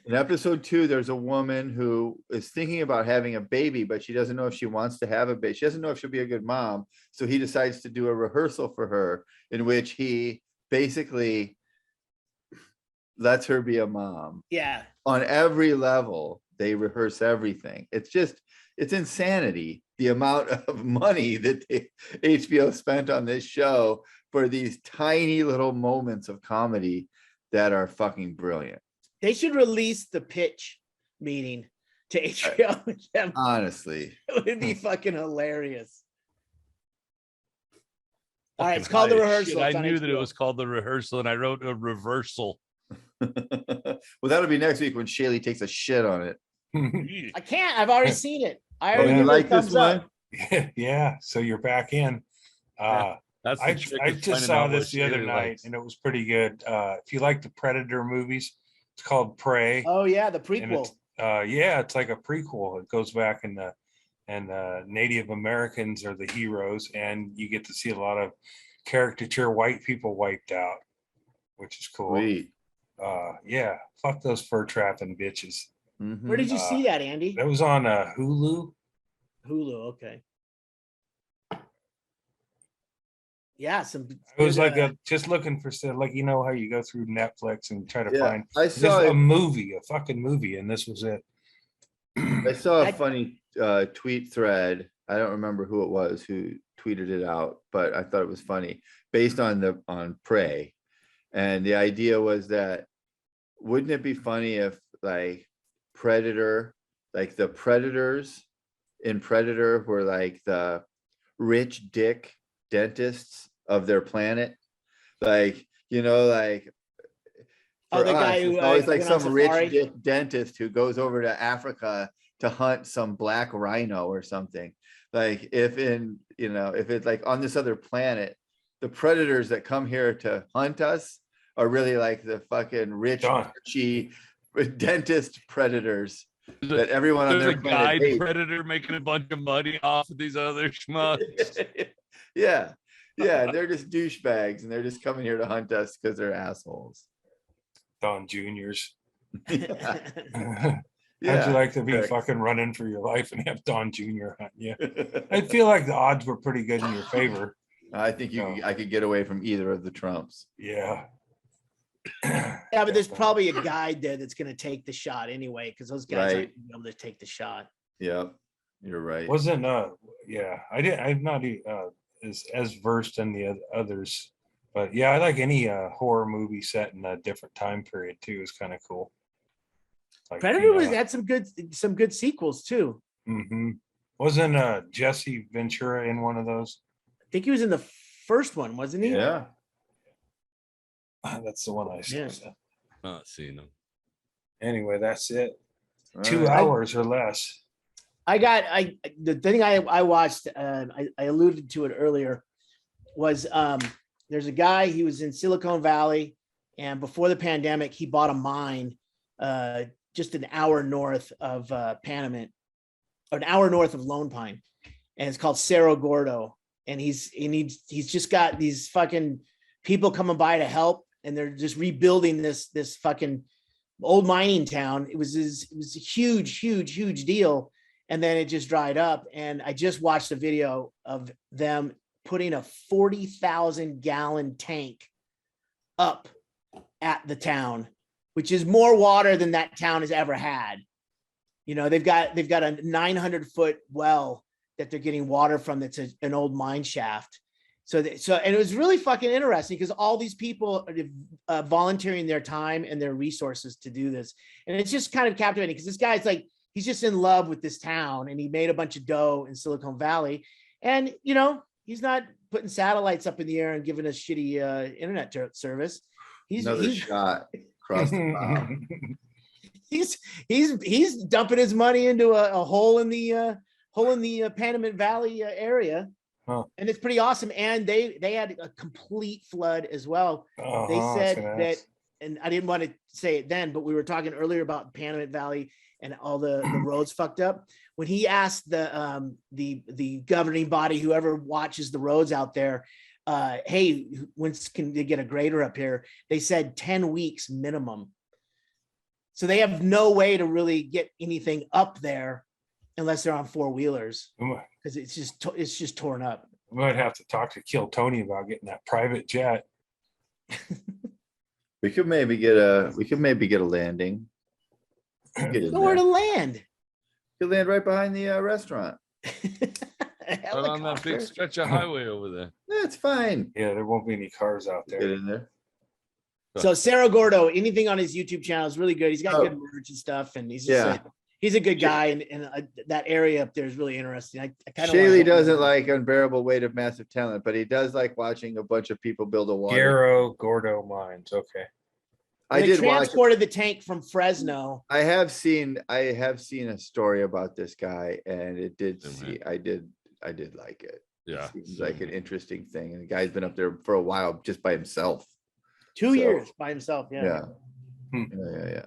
In episode 2, there's a woman who is thinking about having a baby, but she doesn't know if she wants to have a baby. She doesn't know if she'll be a good mom. So he decides to do a rehearsal for her in which he basically lets her be a mom. Yeah. On every level, they rehearse everything. It's insanity, the amount of money that HBO spent on this show for these tiny little moments of comedy that are fucking brilliant. They should release the pitch meeting to HBO with them. Honestly. It would be fucking hilarious. All right, it's called The Rehearsal. I knew that it was called The Rehearsal, and I wrote a reversal. Well, that'll be next week when Chaille takes a shit on it. I can't. I've already seen it. I Oh, already you give it a like this thumbs up. one? Yeah, so you're back in. That's the I trick, I is just finding saw out what this the other Chaille night likes. and it was pretty good. If you like the Predator movies, it's called Prey. Oh yeah, the And prequel. it's yeah, it's like a prequel. It goes back and Native Americans are the heroes, and you get to see a lot of caricature white people wiped out, which is cool. Sweet. Yeah, fuck those fur trapping bitches. Where did you see that, Andy? That was on Hulu. Hulu. Okay. Yeah, I was like just looking for stuff, like, you know how you go through Netflix and try to Yeah, find I just saw a it. movie, a fucking movie, and this was it. I saw a funny tweet thread. I don't remember who it was who tweeted it out, but I thought it was funny based on Prey. And the idea was that, wouldn't it be funny if like Predator, like the predators in Predator were like the rich dick dentists of their planet? Like, you know, like Oh, for the guy us, who it's always like went on some rich safari? dick dentist who goes over to Africa to hunt some black rhino or something. Like if if it's like on this other planet, the predators that come here to hunt us are really like the fucking rich, Done. richy dentist predators that everyone on There's their a planet guide hates. predator making a bunch of money off of these other schmucks. Yeah. Yeah. They're just douchebags and they're just coming here to hunt us because they're assholes. Don Juniors. Yeah. How'd you like to be correct. fucking running for your life and have Don Jr. hunt you? I feel like the odds were pretty good in your favor. I think I could get away from either of the Trumps. Yeah. Yeah, but there's probably a guide there that's going to take the shot anyway, because those guys aren't gonna be able to take the shot. Yep, you're right. Wasn't yeah, I'm not as versed in the others, but yeah, I like any horror movie set in a different time period too. Is kind of cool. Like, Predator had some good sequels too. Mm-hmm. Wasn't Jesse Ventura in one of those? I think he was in the first one, wasn't he? Yeah. That's the one I saw. Yeah. Not seeing them. Anyway, that's it. All 2 right. hours or less. The thing I watched, I alluded to it earlier, was there's a guy, he was in Silicon Valley, and before the pandemic, he bought a mine just an hour north of Panama, or an hour north of Lone Pine, and it's called Cerro Gordo. And he's just got these fucking people coming by to help, and they're just rebuilding this fucking old mining town. It was a huge deal. And then it just dried up. And I just watched a video of them putting a 40,000 gallon tank up at the town, which is more water than that town has ever had. You know, they've got a 900-foot well that they're getting water from. That's an old mine shaft. And it was really fucking interesting because all these people are volunteering their time and their resources to do this. And it's just kind of captivating because this guy's like, he's just in love with this town, and he made a bunch of dough in Silicon Valley. And, you know, he's not putting satellites up in the air and giving us shitty internet service. He's shot across the bow. he's dumping his money into a hole in the Panama Valley area. Huh. And it's pretty awesome. And they had a complete flood as well. They said that, and I didn't want to say it then, but we were talking earlier about Panama Valley and all the roads fucked up. When he asked the governing body, whoever watches the roads out there, hey, when can they get a grader up here? They said 10 weeks minimum. So they have no way to really get anything up there unless they're on four-wheelers, because it's just torn up. We might have to talk to Kill Tony about getting that private jet. We could maybe get a landing. Nowhere to land. You land right behind the restaurant. Right on that big stretch of highway over there. That's fine. Yeah, there won't be any cars out Get there. in there. So Cerro Gordo, anything on his YouTube channel is really good. He's got good merch and stuff, and he's just he's a good guy, and that area up there is really interesting. I kind of Chaille doesn't like Unbearable Weight of Massive Talent, but he does like watching a bunch of people build a water. Gordo Mines. Okay. I They did watch. transported the tank from Fresno. I have seen a story about this guy, and it did see. I did like it. Yeah, It seems like an interesting thing, and the guy's been up there for a while just by himself. 2 years by himself. Yeah. Yeah.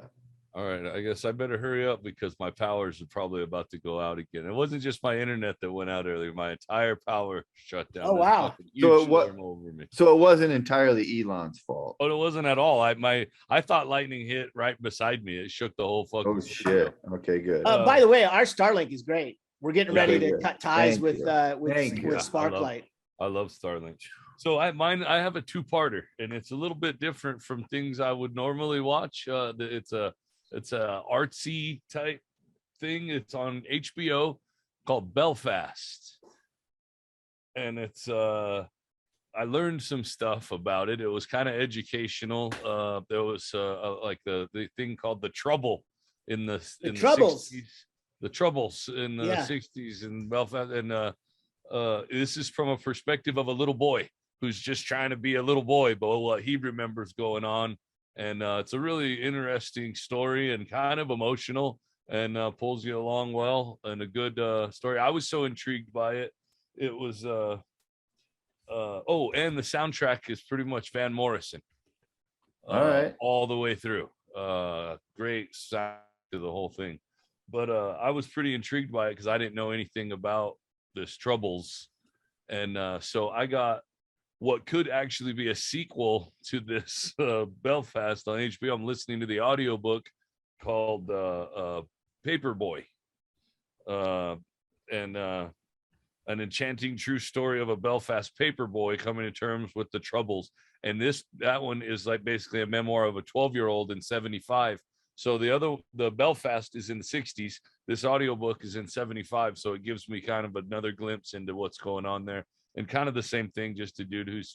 All right, I guess I better hurry up because my powers are probably about to go out again. It wasn't just my internet that went out earlier; my entire power shut down. Oh, wow. So So it wasn't entirely Elon's fault. Oh, it wasn't at all. I thought lightning hit right beside me. It shook the whole fucking. Oh studio. shit! Okay, good. By the way, our Starlink is great. We're getting ready to good. cut ties Thank with you. Sparklight. I love Starlink. So I have a two-parter, and it's a little bit different from things I would normally watch. It's a artsy type thing. It's on HBO called Belfast, and it's I learned some stuff about it. It was kind of educational. There was like the thing called the Trouble in the Troubles. 60s. The Troubles in the 60s in Belfast, and this is from a perspective of a little boy who's just trying to be a little boy, but what he remembers going on. And it's a really interesting story and kind of emotional, and pulls you along well, and a good story. I was so intrigued by it. It was and the soundtrack is pretty much Van Morrison. All right. All the way through. Great sound to the whole thing. But I was pretty intrigued by it because I didn't know anything about this Troubles. And so I got what could actually be a sequel to this Belfast on HBO. I'm listening to the audiobook called Paperboy. And an enchanting true story of a Belfast paperboy coming to terms with the Troubles. And that one is like basically a memoir of a 12-year-old in 75. So the Belfast is in the 60s. This audiobook is in 75. So it gives me kind of another glimpse into what's going on there. And kind of the same thing, just a dude who's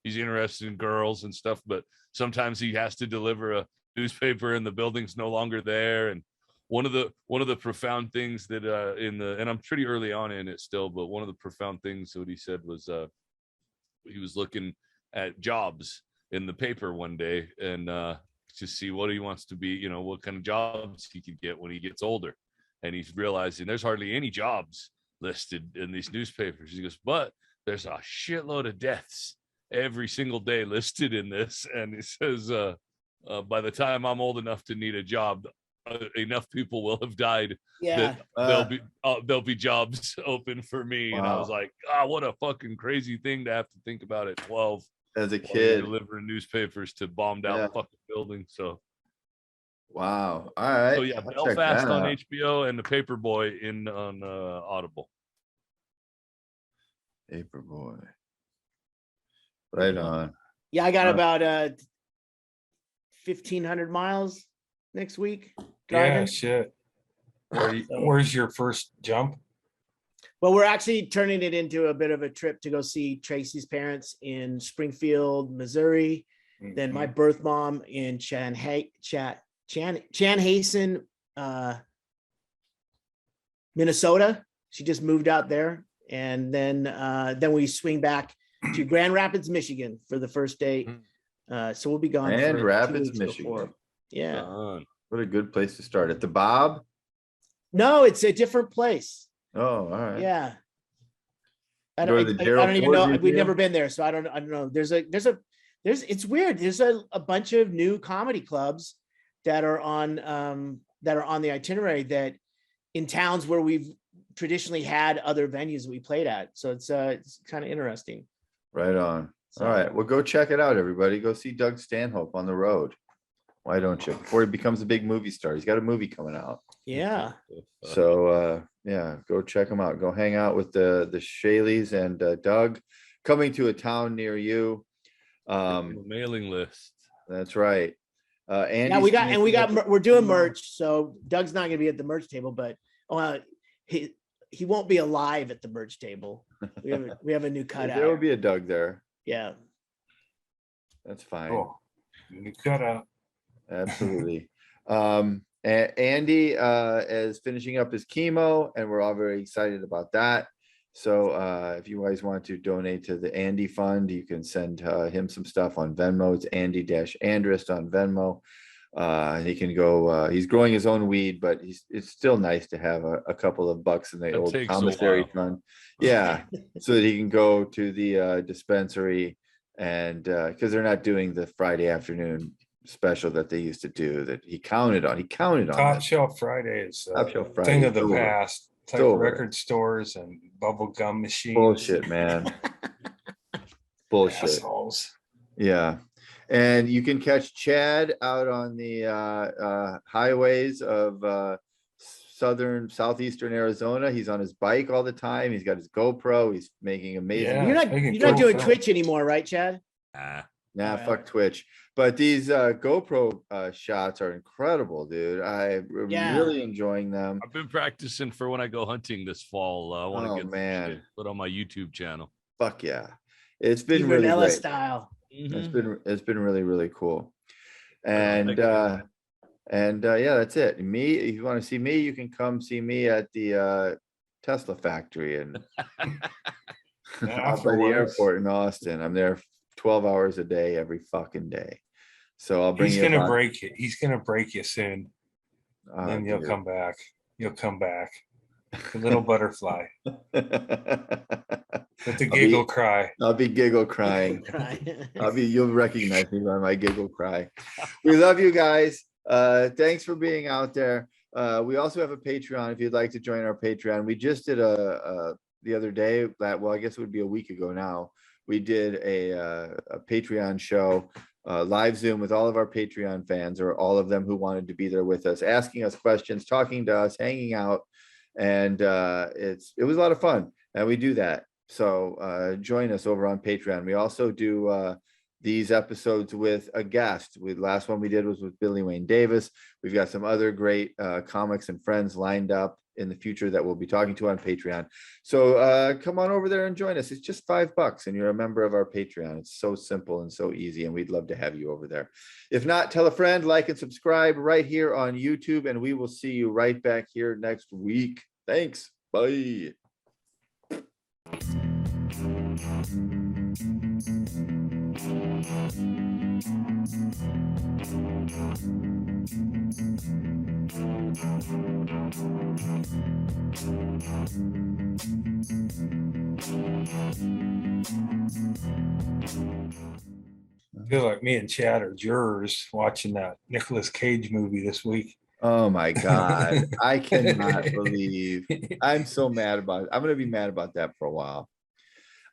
he's interested in girls and stuff, but sometimes he has to deliver a newspaper and the building's no longer there. And one of the profound things that and I'm pretty early on in it still, but one of the profound things that he said was he was looking at jobs in the paper one day and to see what he wants to be, what kind of jobs he could get when he gets older. And he's realizing there's hardly any jobs listed in these newspapers. He goes, but there's a shitload of deaths every single day listed in this. And he says, by the time I'm old enough to need a job, enough people will have died that there'll be jobs open for me. Wow. And I was like, what a fucking crazy thing to have to think about at 12 as a kid, delivering newspapers to bombed out fucking buildings. So wow. All right. So yeah, Belfast on HBO and the Paperboy on Audible. Paperboy. Right on. Yeah, I got about 1,500 miles next week. Driving. Yeah, shit. Where's your first jump? Well, we're actually turning it into a bit of a trip to go see Tracy's parents in Springfield, Missouri. Mm-hmm. Then my birth mom in Chanhassen, Minnesota. She just moved out there. And then we swing back to Grand Rapids, Michigan for the first day. So we'll be gone. Grand Rapids, Michigan. Before. Yeah. What a good place to start. At the Bob? No, it's a different place. Oh, all right. Yeah. I don't even know. We've never been there, so I don't know. It's weird. There's a bunch of new comedy clubs that are on the itinerary that in towns where we've traditionally had other venues that we played at. So it's kind of interesting. Right on. All right. Well, go check it out, everybody. Go see Doug Stanhope on the road. Why don't you? Before he becomes a big movie star. He's got a movie coming out. Yeah. So go check him out. Go hang out with the Chailles and Doug, coming to a town near you. Mailing list. That's right. Andy, we're doing merch. So Doug's not going to be at the merch table, but he won't be alive at the merch table. We have a new cutout. There will be a Doug there. Yeah. That's fine. Cool. New cutout. Absolutely. Andy is finishing up his chemo, and we're all very excited about that. So if you guys want to donate to the Andy Fund, you can send him some stuff on Venmo. It's Andy-Andrist on Venmo. He can go, he's growing his own weed, but it's still nice to have a couple of bucks in the That old takes a commissary while. fund. Yeah, so that he can go to the dispensary and because they're not doing the Friday afternoon special that they used to do that he counted on. He counted on Top that. Shelf Friday is Top Shelf Friday thing is of the over. past. It's like over. record stores and bubble gum machines. Bullshit, man. Bullshit. Assholes. Yeah. And you can catch Chad out on the highways of southeastern Arizona. He's on his bike all the time. He's got his GoPro. He's making amazing. Yeah. You're not making you're not cool doing film. Twitch anymore, right, Chad? Nah. Nah, Yeah. fuck Twitch. But these GoPro shots are incredible, dude. I'm Yeah. really enjoying them. I've been practicing for when I go hunting this fall. I want to Oh, get some man. shit put on my YouTube channel. Fuck yeah. It's been Steve really Rinella great. style. It's been really, really cool. And Thank you. yeah, that's it. Me, if you want to see me, you can come see me at the Tesla factory and out by the Afterwards. airport in Austin. I'm there 12 hours a day, every fucking day. So I'll bring He's you. gonna break you. He's gonna break you soon. Oh, Then you'll dude. come back. You'll come back. The little butterfly with the giggle cry. I'll be giggle crying. Right. You'll recognize me by my giggle cry. We love you guys. Thanks for being out there. We also have a Patreon if you'd like to join our Patreon. We just did the other day I guess it would be a week ago now. We did a Patreon show, live Zoom with all of our Patreon fans, or all of them who wanted to be there with us, asking us questions, talking to us, hanging out. And it was a lot of fun. And we do that. So join us over on Patreon. We also do these episodes with a guest. Last one we did was with Billy Wayne Davis. We've got some other great comics and friends lined up in the future that we'll be talking to on Patreon. So come on over there and join us. It's just $5 and you're a member of our Patreon. It's so simple and so easy, and we'd love to have you over there. If not, tell a friend, like and subscribe right here on YouTube, and we will see you right back here next week. Thanks. Bye. I feel like me and Chad are jurors watching that Nicolas Cage movie this week. Oh my God. I cannot believe. I'm so mad about it. I'm going to be mad about that for a while.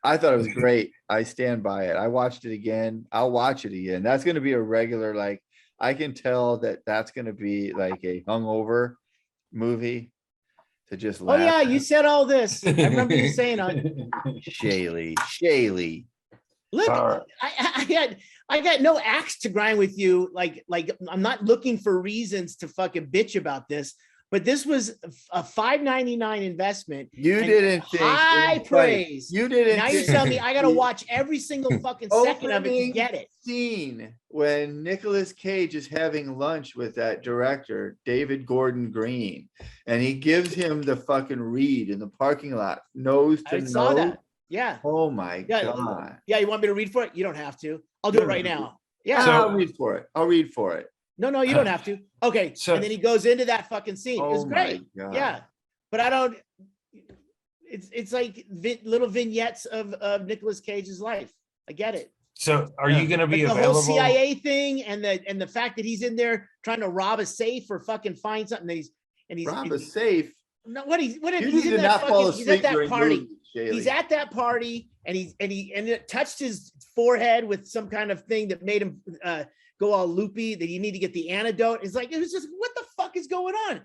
I thought it was great. I stand by it. I watched it again. I'll watch it again. That's going to be a regular, like, I can tell that's going to be like a hungover movie to just laugh. Oh yeah, you said all this. I remember you saying on Chaille. look, I got no axe to grind with you. Like I'm not looking for reasons to fucking bitch about this, but this was a $5.99 investment. You didn't think high praise. You didn't. Now you're telling me I gotta watch every single fucking second of it to get it. Scene when Nicolas Cage is having lunch with that director, David Gordon Green, and he gives him the fucking read in the parking lot, nose to I nose. saw that. Yeah. Oh my Yeah. God. Yeah, you want me to read for it? You don't have to. I'll do it right now. Yeah. I'll read for it. I'll read for it. No, you don't have to. Okay. So- and then he goes into that fucking scene. It was Oh great. my God. Yeah. But I don't. It's like little vignettes of Nicolas Cage's life. I get it. So are you going to be But the available? whole CIA thing and the fact that he's in there trying to rob a safe or fucking find something that he's Rob a safe. no what he's You he's need in to that not fall fucking, he's at asleep that during party. movies, Chaille. He's at that party and it touched his forehead with some kind of thing that made him go all loopy, that you need to get the antidote. It's like, it was just, what the fuck is going on?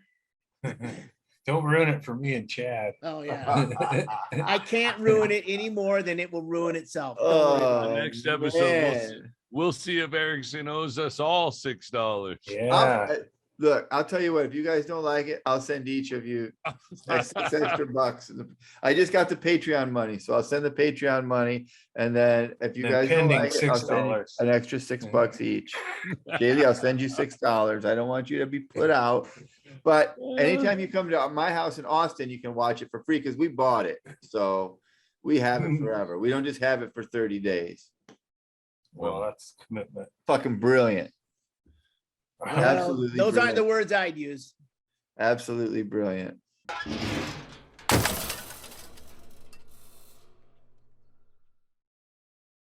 Don't ruin it for me and Chad. Oh yeah. I can't ruin it any more than it will ruin itself. Don't worry about it. Oh, Next episode, man. we'll see if Erickson owes us all $6. Yeah. Look, I'll tell you what, if you guys don't like it, I'll send each of you six extra bucks. I just got the Patreon money, so I'll send the Patreon money. And then if you Then guys don't pending like it, I'll send you $6. an extra $6 each. Chaille, I'll send you $6. I don't want you to be put out. But anytime you come to my house in Austin, you can watch it for free because we bought it. So we have it forever. We don't just have it for 30 days. Well, that's commitment. Fucking brilliant. Well, Absolutely those aren't the brilliant. words I'd use. Absolutely brilliant.